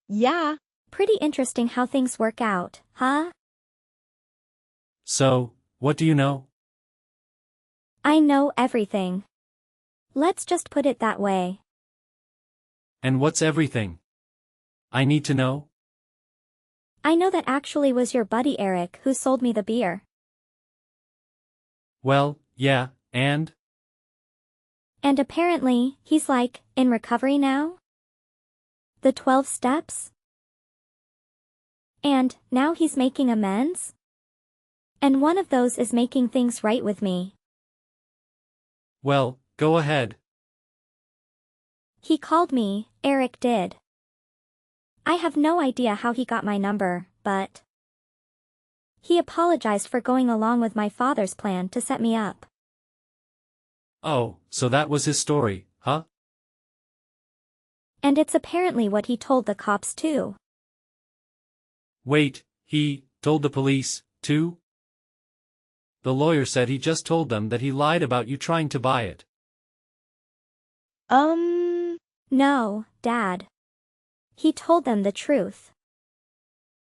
Yeah. Pretty interesting how things work out, huh? So, what do you know? I know everything. Let's just put it that way. And what's everything? I need to know. I know that actually was your buddy Eric who sold me the beer. Well, yeah, and? And apparently, he's like, in recovery now? The 12 steps? And, now he's making amends? And one of those is making things right with me. Well, go ahead. He called me, Eric did. I have no idea how he got my number, but he apologized for going along with my father's plan to set me up. Oh, so that was his story, huh? And it's apparently what he told the cops too. Wait, he told the police, too? The lawyer said he just told them that he lied about you trying to buy it. No, Dad. He told them the truth.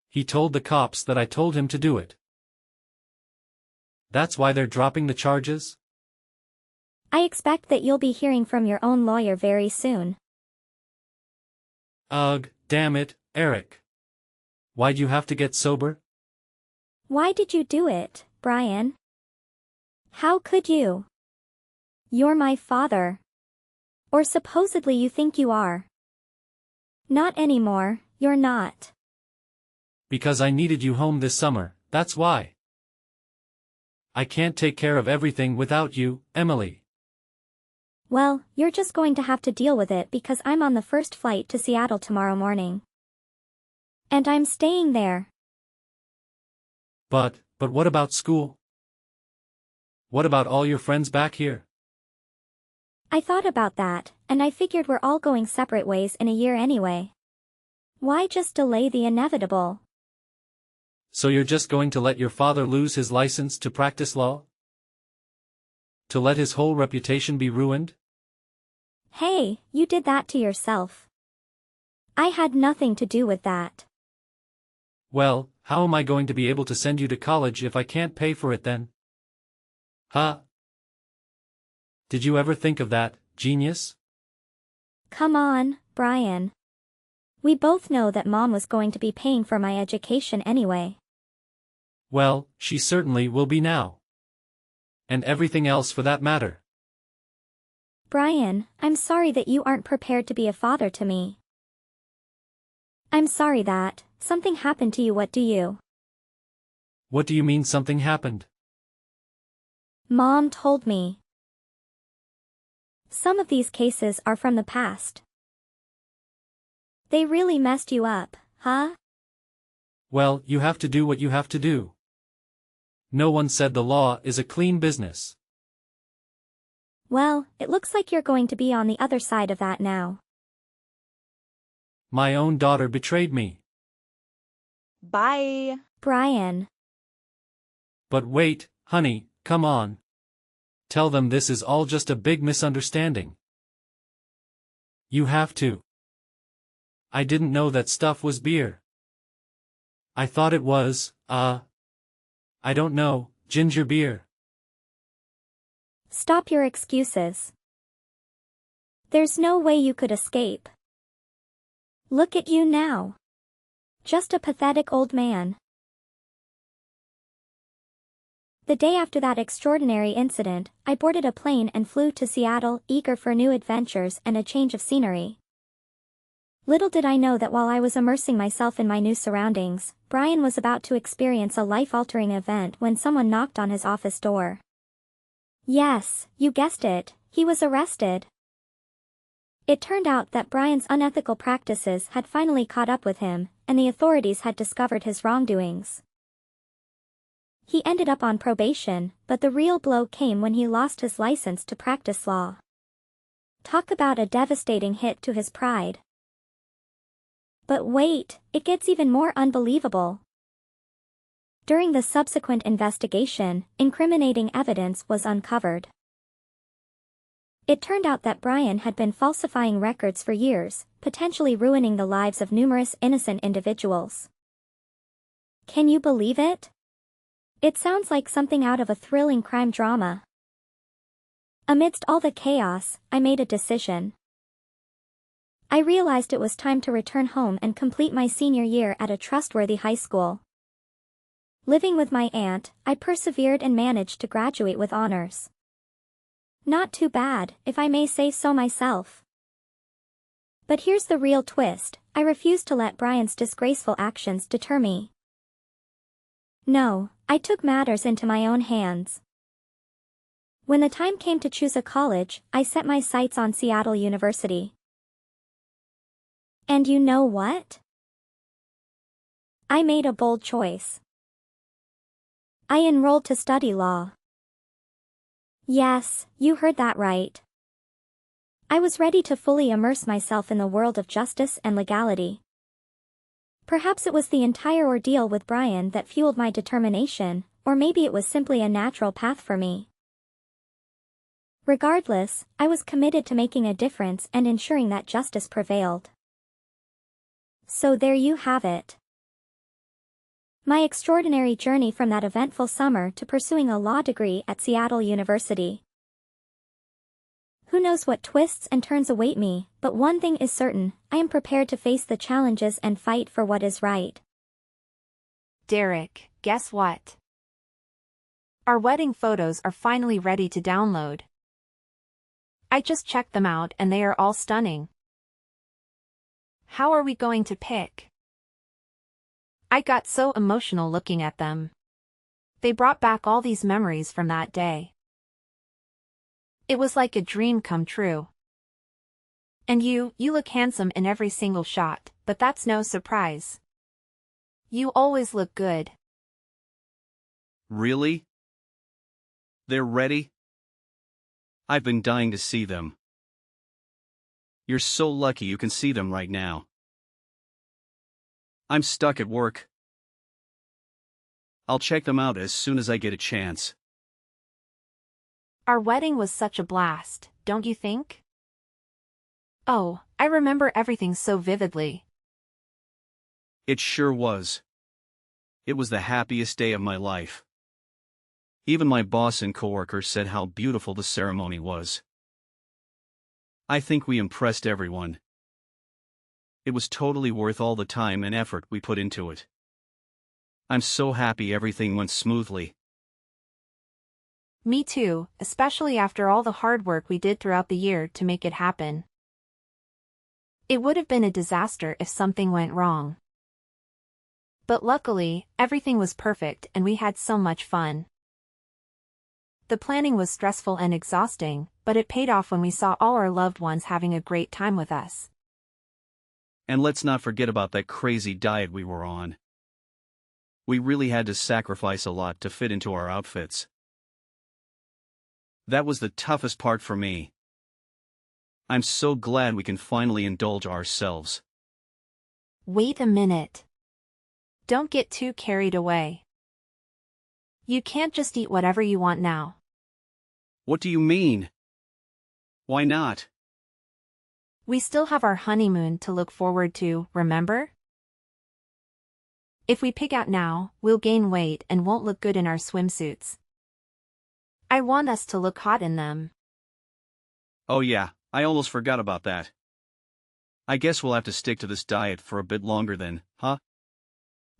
He told the cops that I told him to do it. That's why they're dropping the charges? I expect that you'll be hearing from your own lawyer very soon. Ugh, damn it, Eric. Why'd you have to get sober? Why did you do it, Brian? How could you? You're my father. Or supposedly you think you are. Not anymore, you're not. Because I needed you home this summer, that's why. I can't take care of everything without you, Emily. Well, you're just going to have to deal with it because I'm on the first flight to Seattle tomorrow morning. And I'm staying there. But what about school? What about all your friends back here? I thought about that, and I figured we're all going separate ways in a year anyway. Why just delay the inevitable? So you're just going to let your father lose his license to practice law? To let his whole reputation be ruined? Hey, you did that to yourself. I had nothing to do with that. Well, how am I going to be able to send you to college if I can't pay for it then? Huh? Did you ever think of that, genius? Come on, Brian. We both know that Mom was going to be paying for my education anyway. Well, she certainly will be now. And everything else for that matter. Brian, I'm sorry that you aren't prepared to be a father to me. I'm sorry that something happened to you. What do you? What do you mean something happened? Mom told me. Some of these cases are from the past. They really messed you up, huh? Well, you have to do what you have to do. No one said the law is a clean business. Well, it looks like you're going to be on the other side of that now. My own daughter betrayed me. Bye. Brian. But wait, honey, come on. Tell them this is all just a big misunderstanding. You have to. I didn't know that stuff was beer. I thought it was, I don't know, ginger beer. Stop your excuses. There's no way you could escape. Look at you now. Just a pathetic old man. The day after that extraordinary incident, I boarded a plane and flew to Seattle, eager for new adventures and a change of scenery. Little did I know that while I was immersing myself in my new surroundings, Brian was about to experience a life-altering event when someone knocked on his office door. Yes, you guessed it, he was arrested. It turned out that Brian's unethical practices had finally caught up with him, and the authorities had discovered his wrongdoings. He ended up on probation, but the real blow came when he lost his license to practice law. Talk about a devastating hit to his pride. But wait, it gets even more unbelievable. During the subsequent investigation, incriminating evidence was uncovered. It turned out that Brian had been falsifying records for years, potentially ruining the lives of numerous innocent individuals. Can you believe it? It sounds like something out of a thrilling crime drama. Amidst all the chaos, I made a decision. I realized it was time to return home and complete my senior year at a trustworthy high school. Living with my aunt, I persevered and managed to graduate with honors. Not too bad, if I may say so myself. But here's the real twist, I refuse to let Brian's disgraceful actions deter me. No, I took matters into my own hands. When the time came to choose a college, I set my sights on Seattle University. And you know what? I made a bold choice. I enrolled to study law. Yes, you heard that right. I was ready to fully immerse myself in the world of justice and legality. Perhaps it was the entire ordeal with Brian that fueled my determination, or maybe it was simply a natural path for me. Regardless, I was committed to making a difference and ensuring that justice prevailed. So there you have it. My extraordinary journey from that eventful summer to pursuing a law degree at Seattle University. Who knows what twists and turns await me, but one thing is certain, I am prepared to face the challenges and fight for what is right. Derek, guess what? Our wedding photos are finally ready to download. I just checked them out and they are all stunning. How are we going to pick? I got so emotional looking at them. They brought back all these memories from that day. It was like a dream come true. And you look handsome in every single shot, but that's no surprise. You always look good. Really? They're ready? I've been dying to see them. You're so lucky you can see them right now. I'm stuck at work. I'll check them out as soon as I get a chance. Our wedding was such a blast, don't you think? Oh, I remember everything so vividly. It sure was. It was the happiest day of my life. Even my boss and coworkers said how beautiful the ceremony was. I think we impressed everyone. It was totally worth all the time and effort we put into it. I'm so happy everything went smoothly. Me too, especially after all the hard work we did throughout the year to make it happen. It would have been a disaster if something went wrong. But luckily, everything was perfect and we had so much fun. The planning was stressful and exhausting, but it paid off when we saw all our loved ones having a great time with us. And let's not forget about that crazy diet we were on. We really had to sacrifice a lot to fit into our outfits. That was the toughest part for me. I'm so glad we can finally indulge ourselves. Wait a minute. Don't get too carried away. You can't just eat whatever you want now. What do you mean? Why not? We still have our honeymoon to look forward to, remember? If we pig out now, we'll gain weight and won't look good in our swimsuits. I want us to look hot in them. Oh yeah, I almost forgot about that. I guess we'll have to stick to this diet for a bit longer then, huh?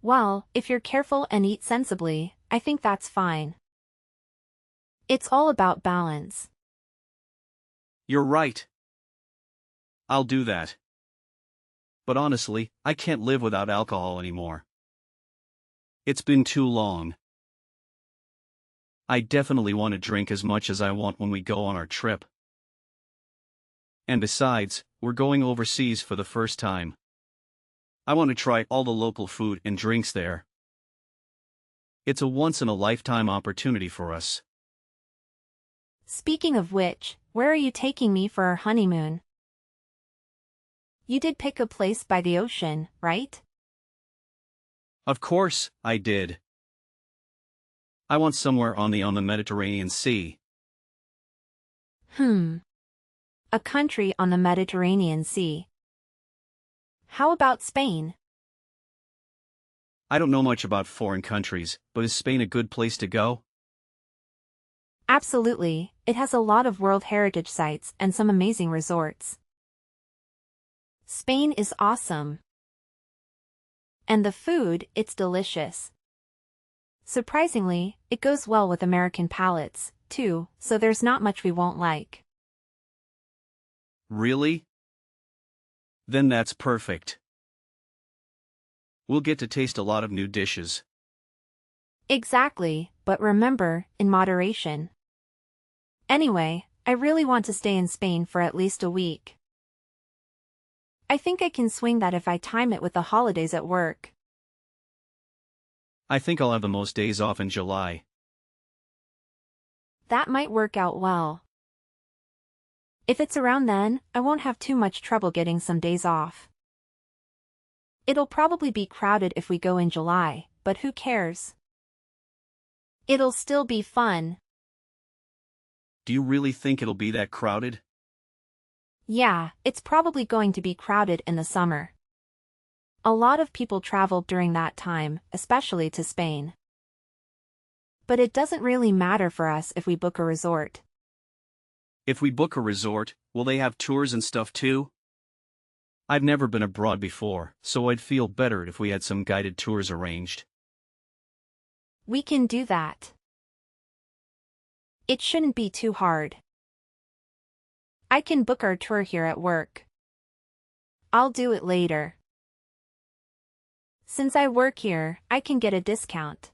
Well, if you're careful and eat sensibly, I think that's fine. It's all about balance. You're right. I'll do that. But honestly, I can't live without alcohol anymore. It's been too long. I definitely want to drink as much as I want when we go on our trip. And besides, we're going overseas for the first time. I want to try all the local food and drinks there. It's a once-in-a-lifetime opportunity for us. Speaking of which, where are you taking me for our honeymoon? You did pick a place by the ocean, right? Of course, I did. I want somewhere on the Mediterranean Sea. A country on the Mediterranean Sea. How about Spain? I don't know much about foreign countries, but is Spain a good place to go? Absolutely, it has a lot of World Heritage sites and some amazing resorts. Spain is awesome. And the food, it's delicious. Surprisingly, it goes well with American palates, too, so there's not much we won't like. Really? Then that's perfect. We'll get to taste a lot of new dishes. Exactly, but remember, in moderation. Anyway, I really want to stay in Spain for at least a week. I think I can swing that if I time it with the holidays at work. I think I'll have the most days off in July. That might work out well. If it's around then, I won't have too much trouble getting some days off. It'll probably be crowded if we go in July, but who cares? It'll still be fun. Do you really think it'll be that crowded? Yeah, it's probably going to be crowded in the summer. A lot of people travel during that time, especially to Spain. But it doesn't really matter for us if we book a resort. If we book a resort, will they have tours and stuff too? I've never been abroad before, so I'd feel better if we had some guided tours arranged. We can do that. It shouldn't be too hard. I can book our tour here at work. I'll do it later. Since I work here, I can get a discount.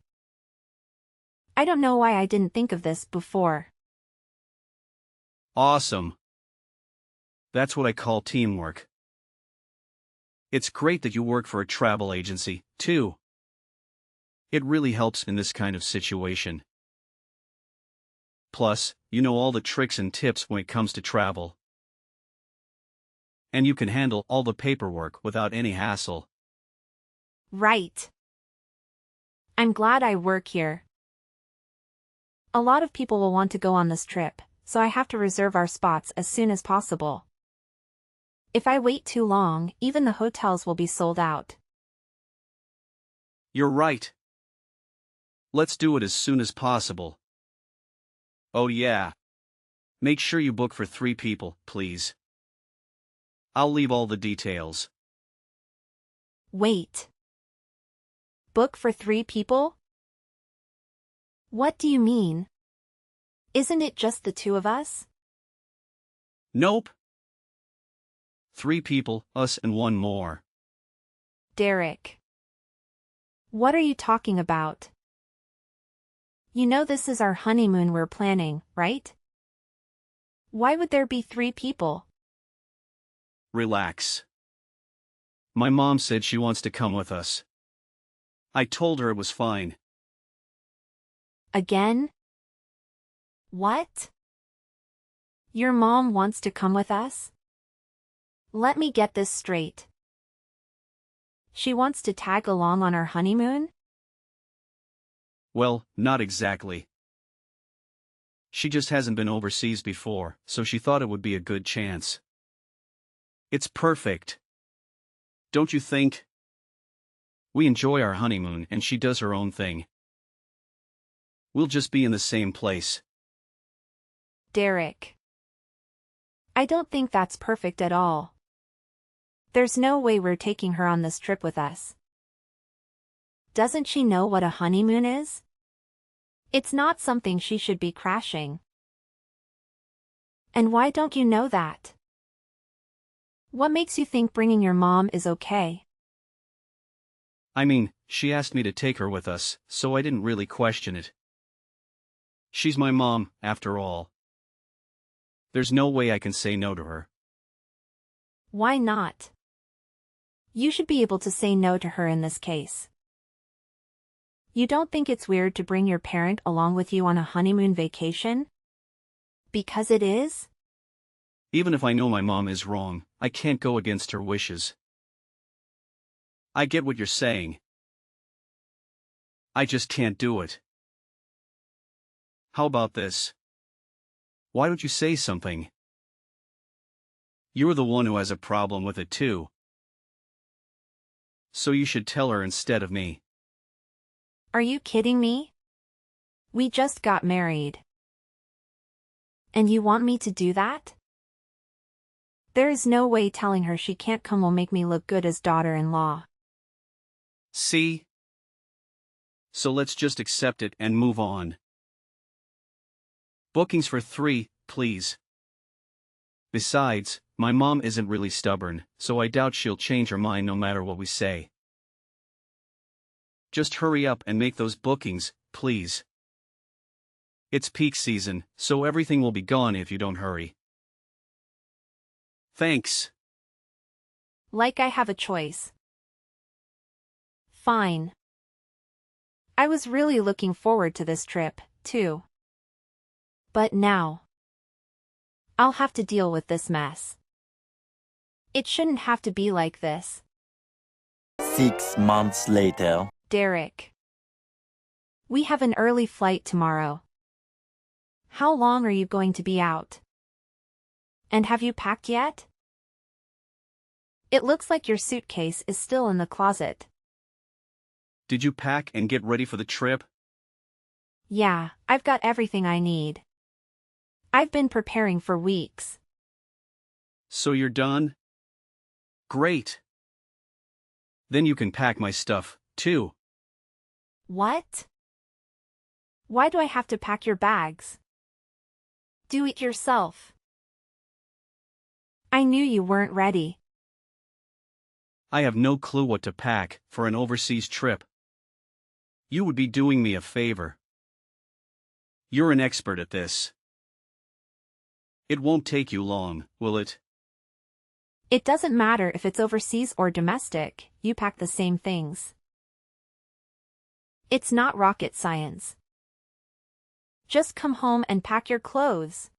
I don't know why I didn't think of this before. Awesome. That's what I call teamwork. It's great that you work for a travel agency, too. It really helps in this kind of situation. Plus, you know all the tricks and tips when it comes to travel. And you can handle all the paperwork without any hassle. Right. I'm glad I work here. A lot of people will want to go on this trip, so I have to reserve our spots as soon as possible. If I wait too long, even the hotels will be sold out. You're right. Let's do it as soon as possible. Oh yeah. Make sure you book for 3 people, please. I'll leave all the details. Wait. Book for 3 people? What do you mean? Isn't it just the 2 of us? Nope. 3 people, us and 1 more. Derek. What are you talking about? You know this is our honeymoon we're planning, right? Why would there be 3 people? Relax. My mom said she wants to come with us. I told her it was fine. Again? What? Your mom wants to come with us? Let me get this straight. She wants to tag along on our honeymoon? Well, not exactly. She just hasn't been overseas before, so she thought it would be a good chance. It's perfect. Don't you think? We enjoy our honeymoon and she does her own thing. We'll just be in the same place. Derek. I don't think that's perfect at all. There's no way we're taking her on this trip with us. Doesn't she know what a honeymoon is? It's not something she should be crashing. And why don't you know that? What makes you think bringing your mom is okay? I mean, she asked me to take her with us, so I didn't really question it. She's my mom, after all. There's no way I can say no to her. Why not? You should be able to say no to her in this case. You don't think it's weird to bring your parent along with you on a honeymoon vacation? Because it is? Even if I know my mom is wrong, I can't go against her wishes. I get what you're saying. I just can't do it. How about this? Why don't you say something? You're the one who has a problem with it too. So you should tell her instead of me. Are you kidding me? We just got married. And you want me to do that? There is no way telling her she can't come will make me look good as daughter-in-law. See? So let's just accept it and move on. Bookings for 3, please. Besides, my mom isn't really stubborn, so I doubt she'll change her mind no matter what we say. Just hurry up and make those bookings, please. It's peak season, so everything will be gone if you don't hurry. Thanks. Like I have a choice. Fine. I was really looking forward to this trip, too. But now, I'll have to deal with this mess. It shouldn't have to be like this. 6 months later. Derek. We have an early flight tomorrow. How long are you going to be out? And have you packed yet? It looks like your suitcase is still in the closet. Did you pack and get ready for the trip? Yeah, I've got everything I need. I've been preparing for weeks. So you're done? Great. Then you can pack my stuff, too. What? Why do I have to pack your bags? Do it yourself. I knew you weren't ready. I have no clue what to pack for an overseas trip. You would be doing me a favor. You're an expert at this. It won't take you long, will it? It doesn't matter if it's overseas or domestic, you pack the same things. It's not rocket science. Just come home and pack your clothes.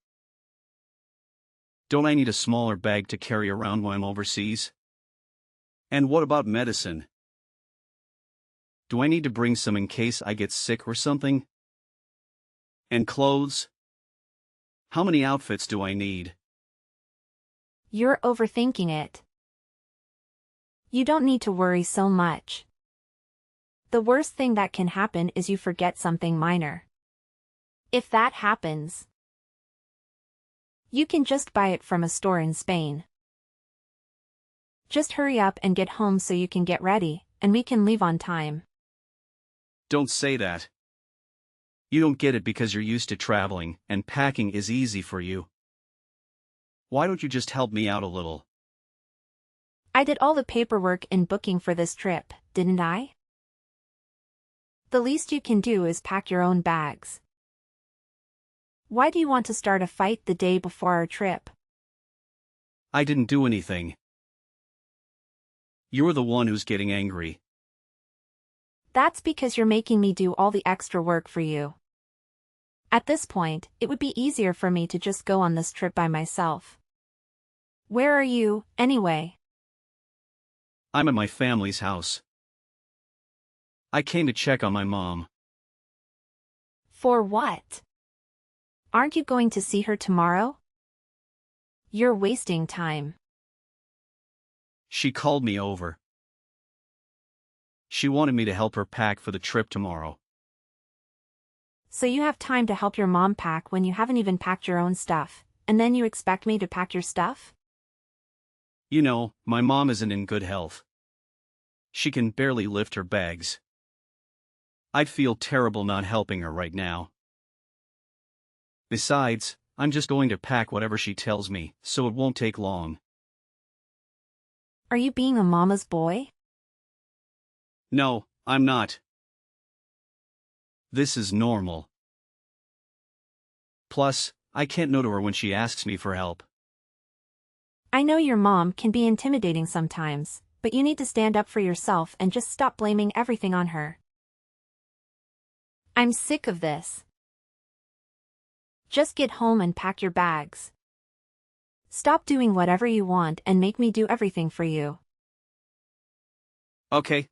Don't I need a smaller bag to carry around when I'm overseas? And what about medicine? Do I need to bring some in case I get sick or something? And clothes? How many outfits do I need? You're overthinking it. You don't need to worry so much. The worst thing that can happen is you forget something minor. If that happens, you can just buy it from a store in Spain. Just hurry up and get home so you can get ready, and we can leave on time. Don't say that. You don't get it because you're used to traveling, and packing is easy for you. Why don't you just help me out a little? I did all the paperwork and booking for this trip, didn't I? The least you can do is pack your own bags. Why do you want to start a fight the day before our trip? I didn't do anything. You're the one who's getting angry. That's because you're making me do all the extra work for you. At this point, it would be easier for me to just go on this trip by myself. Where are you, anyway? I'm at my family's house. I came to check on my mom. For what? Aren't you going to see her tomorrow? You're wasting time. She called me over. She wanted me to help her pack for the trip tomorrow. So you have time to help your mom pack when you haven't even packed your own stuff, and then you expect me to pack your stuff? You know, my mom isn't in good health. She can barely lift her bags. I'd feel terrible not helping her right now. Besides, I'm just going to pack whatever she tells me, so it won't take long. Are you being a mama's boy? No, I'm not. This is normal. Plus, I can't no to her when she asks me for help. I know your mom can be intimidating sometimes, but you need to stand up for yourself and just stop blaming everything on her. I'm sick of this. Just get home and pack your bags. Stop doing whatever you want and make me do everything for you. Okay.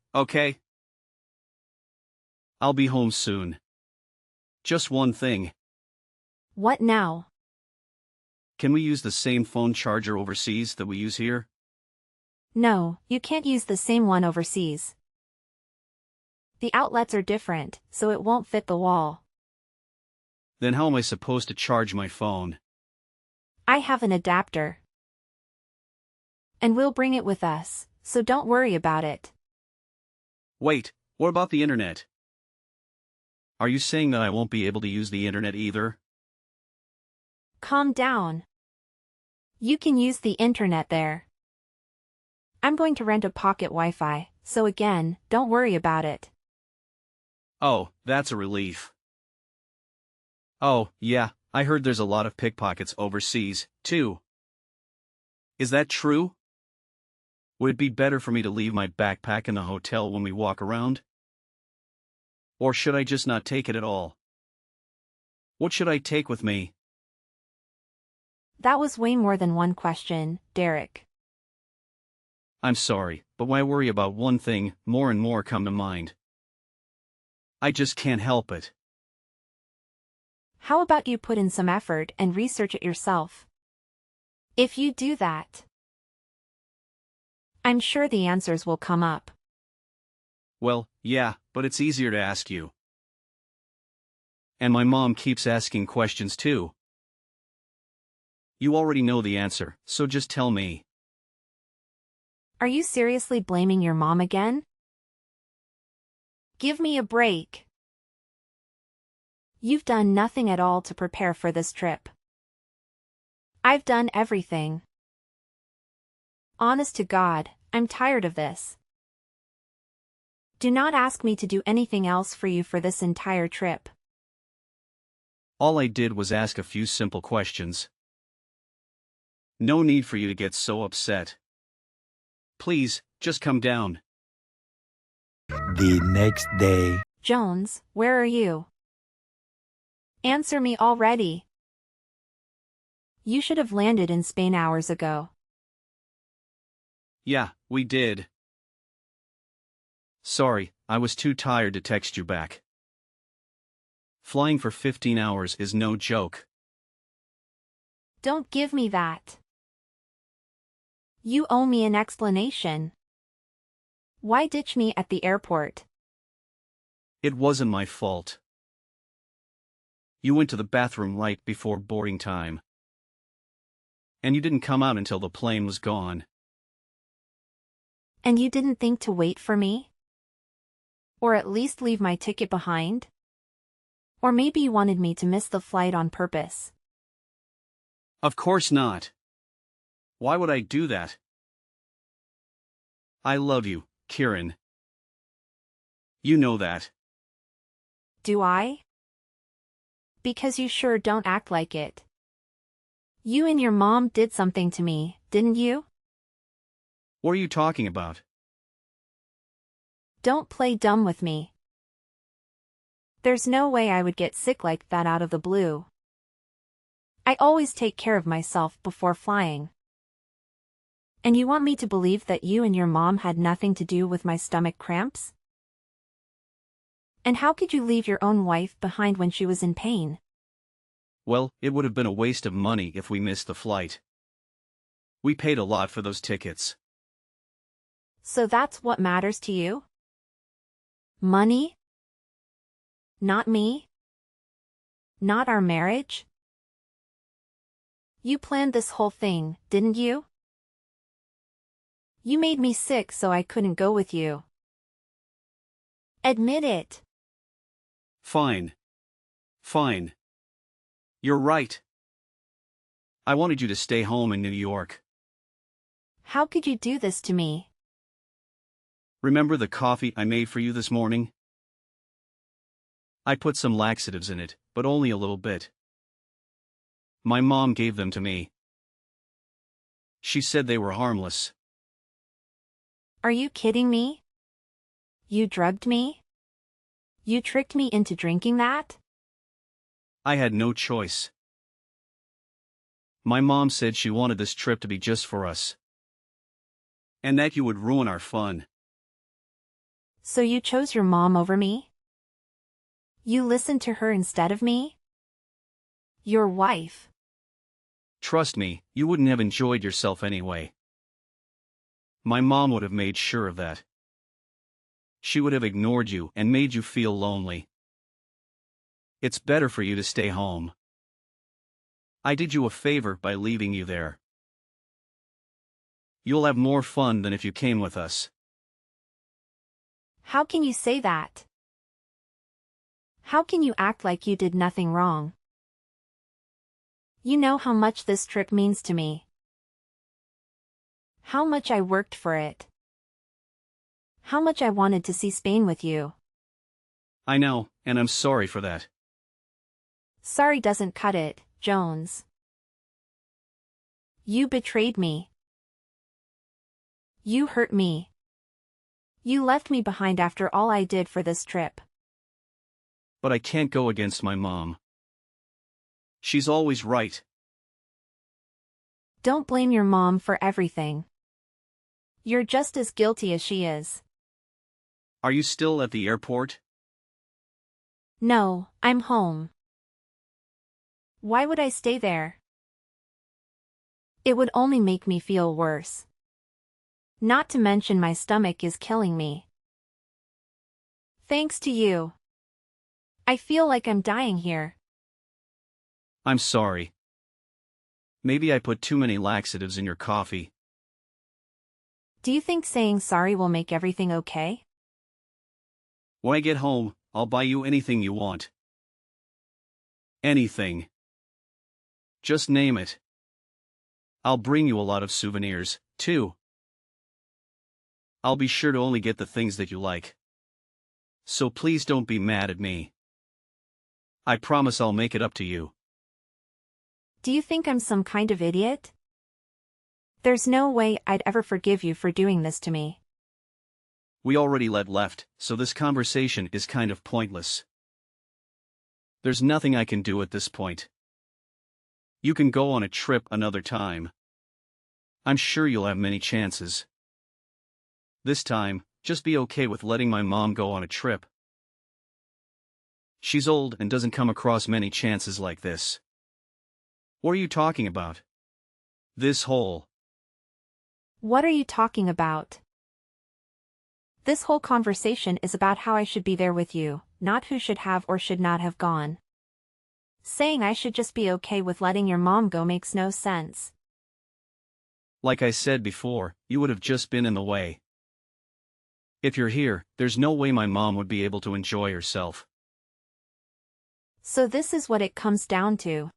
I'll be home soon. Just one thing. What now? Can we use the same phone charger overseas that we use here? No, you can't use the same one overseas. The outlets are different, so it won't fit the wall. Then how am I supposed to charge my phone? I have an adapter. And we'll bring it with us, so don't worry about it. Wait, what about the internet? Are you saying that I won't be able to use the internet either? Calm down. You can use the internet there. I'm going to rent a pocket Wi-Fi, so again, don't worry about it. Oh, that's a relief. Oh, yeah, I heard there's a lot of pickpockets overseas, too. Is that true? Would it be better for me to leave my backpack in the hotel when we walk around? Or should I just not take it at all? What should I take with me? That was way more than one question, Derek. I'm sorry, but when I worry about one thing, more and more come to mind. I just can't help it. How about you put in some effort and research it yourself? If you do that, I'm sure the answers will come up. Well, yeah, but it's easier to ask you. And my mom keeps asking questions too. You already know the answer, so just tell me. Are you seriously blaming your mom again? Give me a break. You've done nothing at all to prepare for this trip. I've done everything. Honest to God, I'm tired of this. Do not ask me to do anything else for you for this entire trip. All I did was ask a few simple questions. No need for you to get so upset. Please, just come down. The next day. Jones, where are you? Answer me already. You should have landed in Spain hours ago. Yeah, we did. Sorry, I was too tired to text you back. Flying for 15 hours is no joke. Don't give me that. You owe me an explanation. Why ditch me at the airport? It wasn't my fault. You went to the bathroom right before boarding time. And you didn't come out until the plane was gone. And you didn't think to wait for me? Or at least leave my ticket behind? Or maybe you wanted me to miss the flight on purpose. Of course not. Why would I do that? I love you, Kieran. You know that. Do I? Because you sure don't act like it. You and your mom did something to me, didn't you? What are you talking about? Don't play dumb with me. There's no way I would get sick like that out of the blue. I always take care of myself before flying. And you want me to believe that you and your mom had nothing to do with my stomach cramps? And how could you leave your own wife behind when she was in pain? Well, it would have been a waste of money if we missed the flight. We paid a lot for those tickets. So that's what matters to you? Money? Not me? Not our marriage? You planned this whole thing, didn't you? You made me sick so I couldn't go with you. Admit it. Fine. Fine. You're right. I wanted you to stay home in New York. How could you do this to me? Remember the coffee I made for you this morning? I put some laxatives in it, but only a little bit. My mom gave them to me. She said they were harmless. Are you kidding me? You drugged me? You tricked me into drinking that? I had no choice. My mom said she wanted this trip to be just for us. And that you would ruin our fun. So you chose your mom over me? You listened to her instead of me? Your wife. Trust me, you wouldn't have enjoyed yourself anyway. My mom would have made sure of that. She would have ignored you and made you feel lonely. It's better for you to stay home. I did you a favor by leaving you there. You'll have more fun than if you came with us. How can you say that? How can you act like you did nothing wrong? You know how much this trip means to me. How much I worked for it. How much I wanted to see Spain with you. I know, and I'm sorry for that. Sorry doesn't cut it, Jones. You betrayed me. You hurt me. You left me behind after all I did for this trip. But I can't go against my mom. She's always right. Don't blame your mom for everything. You're just as guilty as she is. Are you still at the airport? No, I'm home. Why would I stay there? It would only make me feel worse. Not to mention my stomach is killing me. Thanks to you. I feel like I'm dying here. I'm sorry. Maybe I put too many laxatives in your coffee. Do you think saying sorry will make everything okay? When I get home, I'll buy you anything you want. Anything. Just name it. I'll bring you a lot of souvenirs, too. I'll be sure to only get the things that you like. So please don't be mad at me. I promise I'll make it up to you. Do you think I'm some kind of idiot? There's no way I'd ever forgive you for doing this to me. We already left, so this conversation is kind of pointless. There's nothing I can do at this point. You can go on a trip another time. I'm sure you'll have many chances. This time, just be okay with letting my mom go on a trip. She's old and doesn't come across many chances like this. What are you talking about? This whole. What are you talking about? This whole conversation is about how I should be there with you, not who should have or should not have gone. Saying I should just be okay with letting your mom go makes no sense. Like I said before, you would have just been in the way. If you're here, there's no way my mom would be able to enjoy herself. So this is what it comes down to.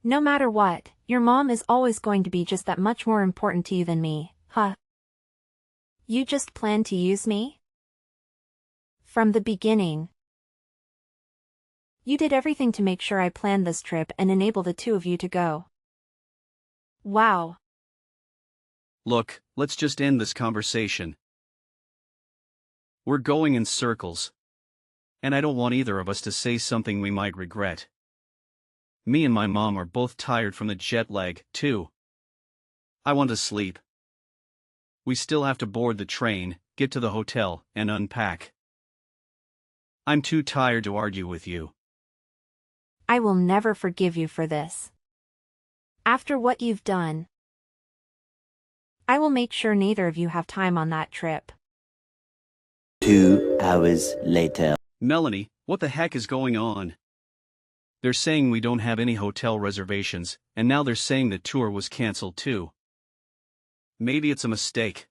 No matter what, your mom is always going to be just that much more important to you than me, huh? You just plan to use me? From the beginning. You did everything to make sure I planned this trip and enable the two of you to go. Wow. Look, let's just end this conversation. We're going in circles. And I don't want either of us to say something we might regret. Me and my mom are both tired from the jet lag, too. I want to sleep. We still have to board the train, get to the hotel, and unpack. I'm too tired to argue with you. I will never forgive you for this. After what you've done, I will make sure neither of you have time on that trip. 2 hours later. Melanie, what the heck is going on? They're saying we don't have any hotel reservations, and now they're saying the tour was cancelled too. Maybe it's a mistake.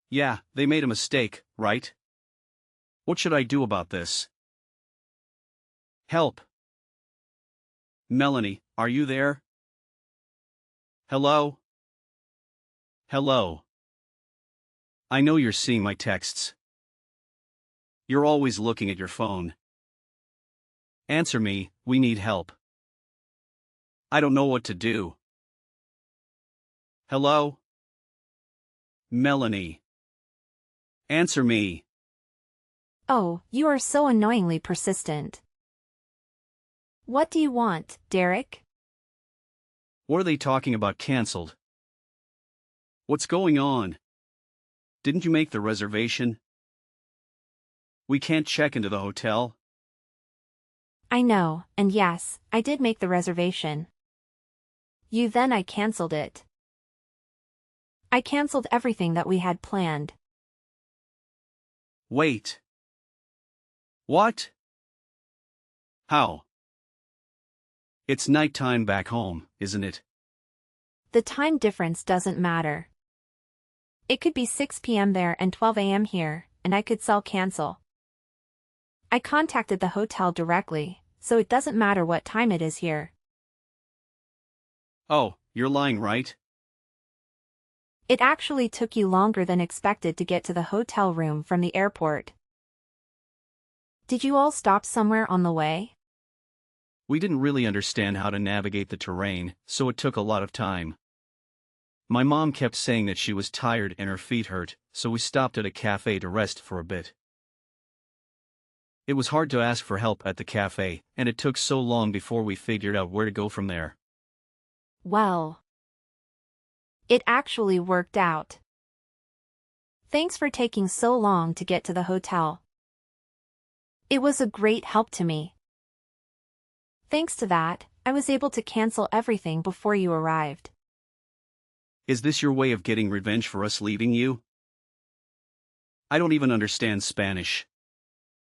Yeah, they made a mistake, right? What should I do about this? Help. Melanie, are you there? Hello? Hello. I know you're seeing my texts. You're always looking at your phone. Answer me, we need help. I don't know what to do. Hello? Melanie. Answer me. Oh, you are so annoyingly persistent. What do you want, Derek? What are they talking about cancelled? What's going on? Didn't you make the reservation? We can't check into the hotel. I know, and yes, I did make the reservation. I cancelled it. I cancelled everything that we had planned. Wait. What? How? It's nighttime back home, isn't it? The time difference doesn't matter. It could be 6 p.m. there and 12 a.m. here, and I could cancel. I contacted the hotel directly, so it doesn't matter what time it is here. Oh, you're lying, right? It actually took you longer than expected to get to the hotel room from the airport. Did you all stop somewhere on the way? We didn't really understand how to navigate the terrain, so it took a lot of time. My mom kept saying that she was tired and her feet hurt, so we stopped at a cafe to rest for a bit. It was hard to ask for help at the cafe, and it took so long before we figured out where to go from there. Well, it actually worked out. Thanks for taking so long to get to the hotel. It was a great help to me. Thanks to that, I was able to cancel everything before you arrived. Is this your way of getting revenge for us leaving you? I don't even understand Spanish,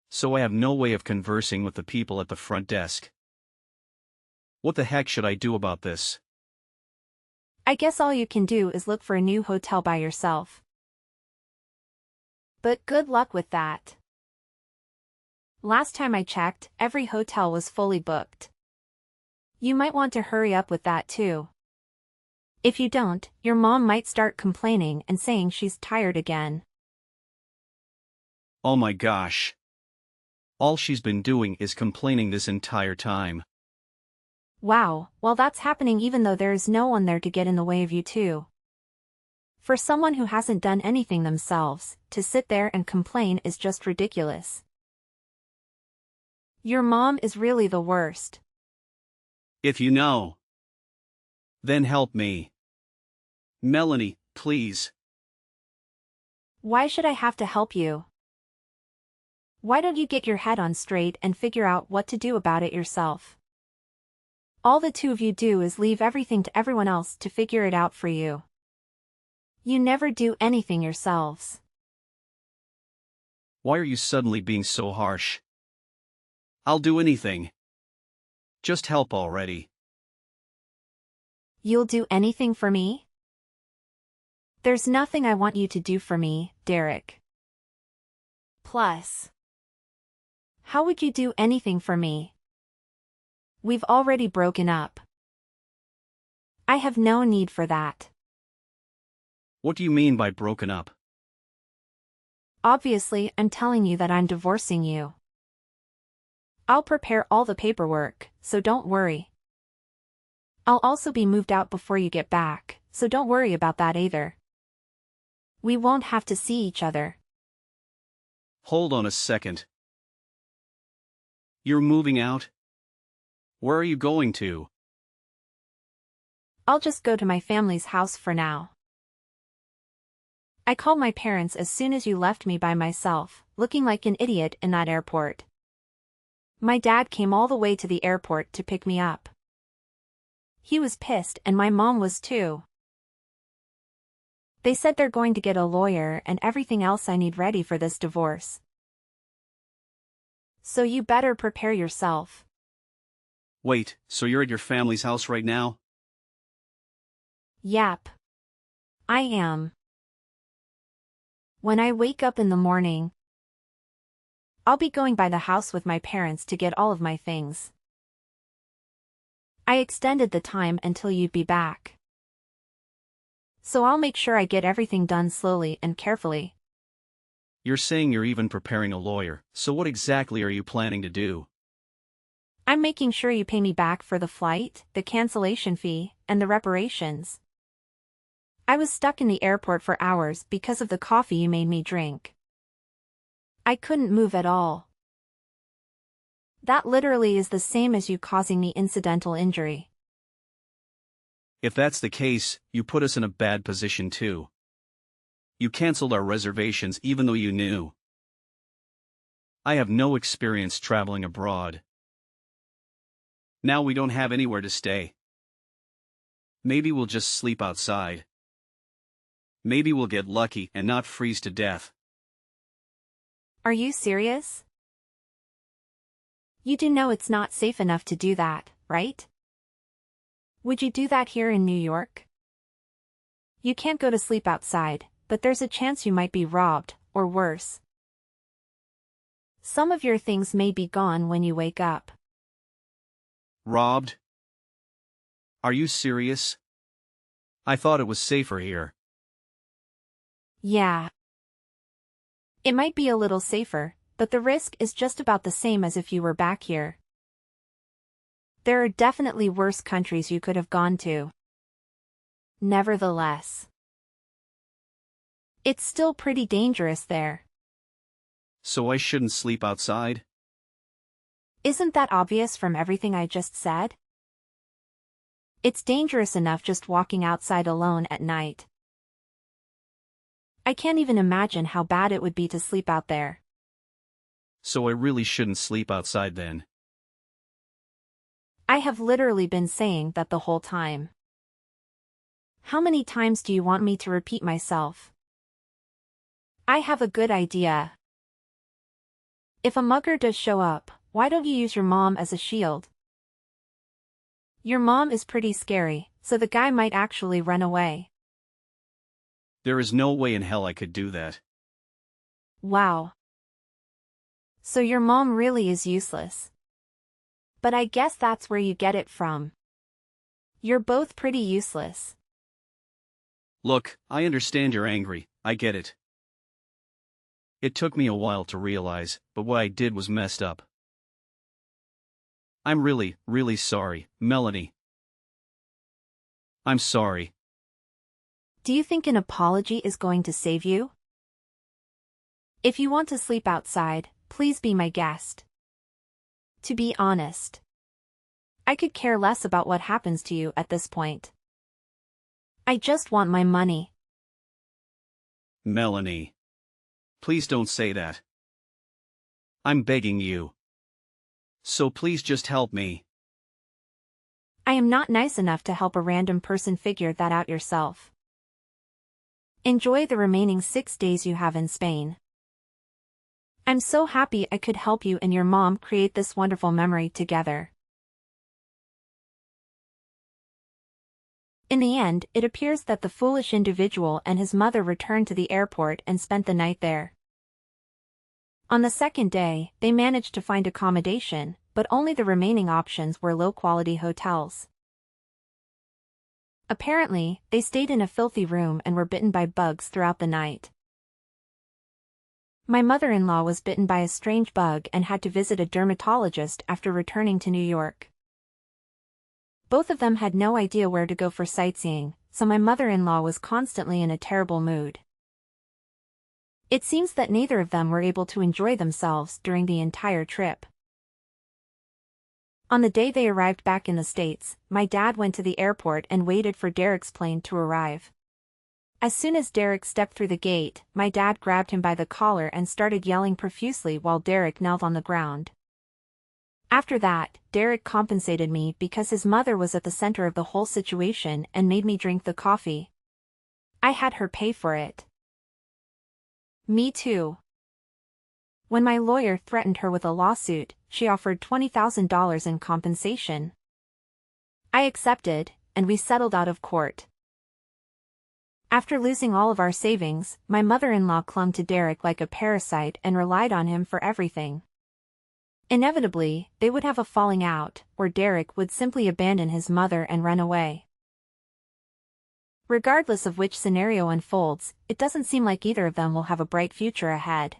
so I have no way of conversing with the people at the front desk. What the heck should I do about this? I guess all you can do is look for a new hotel by yourself. But good luck with that. Last time I checked, every hotel was fully booked. You might want to hurry up with that too. If you don't, your mom might start complaining and saying she's tired again. Oh my gosh. All she's been doing is complaining this entire time. Wow, well that's happening even though there is no one there to get in the way of you two. For someone who hasn't done anything themselves, to sit there and complain is just ridiculous. Your mom is really the worst. If you know, then help me. Melanie, please. Why should I have to help you? Why don't you get your head on straight and figure out what to do about it yourself? All the two of you do is leave everything to everyone else to figure it out for you. You never do anything yourselves. Why are you suddenly being so harsh? I'll do anything. Just help already. You'll do anything for me? There's nothing I want you to do for me, Derek. Plus, how would you do anything for me? We've already broken up. I have no need for that. What do you mean by broken up? Obviously, I'm telling you that I'm divorcing you. I'll prepare all the paperwork, so don't worry. I'll also be moved out before you get back, so don't worry about that either. We won't have to see each other. Hold on a second. You're moving out? Where are you going to? I'll just go to my family's house for now. I called my parents as soon as you left me by myself, looking like an idiot in that airport. My dad came all the way to the airport to pick me up. He was pissed and my mom was too. They said they're going to get a lawyer and everything else I need ready for this divorce. So you better prepare yourself. Wait, so you're at your family's house right now? Yep. I am. When I wake up in the morning, I'll be going by the house with my parents to get all of my things. I extended the time until you'd be back. So I'll make sure I get everything done slowly and carefully. You're saying you're even preparing a lawyer, so what exactly are you planning to do? I'm making sure you pay me back for the flight, the cancellation fee, and the reparations. I was stuck in the airport for hours because of the coffee you made me drink. I couldn't move at all. That literally is the same as you causing me incidental injury. If that's the case, you put us in a bad position too. You canceled our reservations even though you knew. I have no experience traveling abroad. Now we don't have anywhere to stay. Maybe we'll just sleep outside. Maybe we'll get lucky and not freeze to death. Are you serious? You do know it's not safe enough to do that, right? Would you do that here in New York? You can't go to sleep outside, but there's a chance you might be robbed, or worse. Some of your things may be gone when you wake up. Robbed? Are you serious? I thought it was safer here. Yeah. It might be a little safer, but the risk is just about the same as if you were back here. There are definitely worse countries you could have gone to. Nevertheless, it's still pretty dangerous there. So I shouldn't sleep outside? Isn't that obvious from everything I just said? It's dangerous enough just walking outside alone at night. I can't even imagine how bad it would be to sleep out there. So I really shouldn't sleep outside then. I have literally been saying that the whole time. How many times do you want me to repeat myself? I have a good idea. If a mugger does show up, why don't you use your mom as a shield? Your mom is pretty scary, so the guy might actually run away. There is no way in hell I could do that. Wow. So your mom really is useless. But I guess that's where you get it from. You're both pretty useless. Look, I understand you're angry, I get it. It took me a while to realize, but what I did was messed up. I'm really, really sorry, Melanie. I'm sorry. Do you think an apology is going to save you? If you want to sleep outside, please be my guest. To be honest, I could care less about what happens to you at this point. I just want my money. Melanie. Please don't say that. I'm begging you. So please just help me. I am not nice enough to help a random person figure that out yourself. Enjoy the remaining 6 days you have in Spain. I'm so happy I could help you and your mom create this wonderful memory together. In the end, it appears that the foolish individual and his mother returned to the airport and spent the night there. On the second day, they managed to find accommodation, but only the remaining options were low-quality hotels. Apparently, they stayed in a filthy room and were bitten by bugs throughout the night. My mother-in-law was bitten by a strange bug and had to visit a dermatologist after returning to New York. Both of them had no idea where to go for sightseeing, so my mother-in-law was constantly in a terrible mood. It seems that neither of them were able to enjoy themselves during the entire trip. On the day they arrived back in the States, my dad went to the airport and waited for Derek's plane to arrive. As soon as Derek stepped through the gate, my dad grabbed him by the collar and started yelling profusely while Derek knelt on the ground. After that, Derek compensated me because his mother was at the center of the whole situation and made me drink the coffee. I had her pay for it. Me too. When my lawyer threatened her with a lawsuit, she offered $20,000 in compensation. I accepted, and we settled out of court. After losing all of our savings, my mother-in-law clung to Derek like a parasite and relied on him for everything. Inevitably, they would have a falling out, or Derek would simply abandon his mother and run away. Regardless of which scenario unfolds, it doesn't seem like either of them will have a bright future ahead.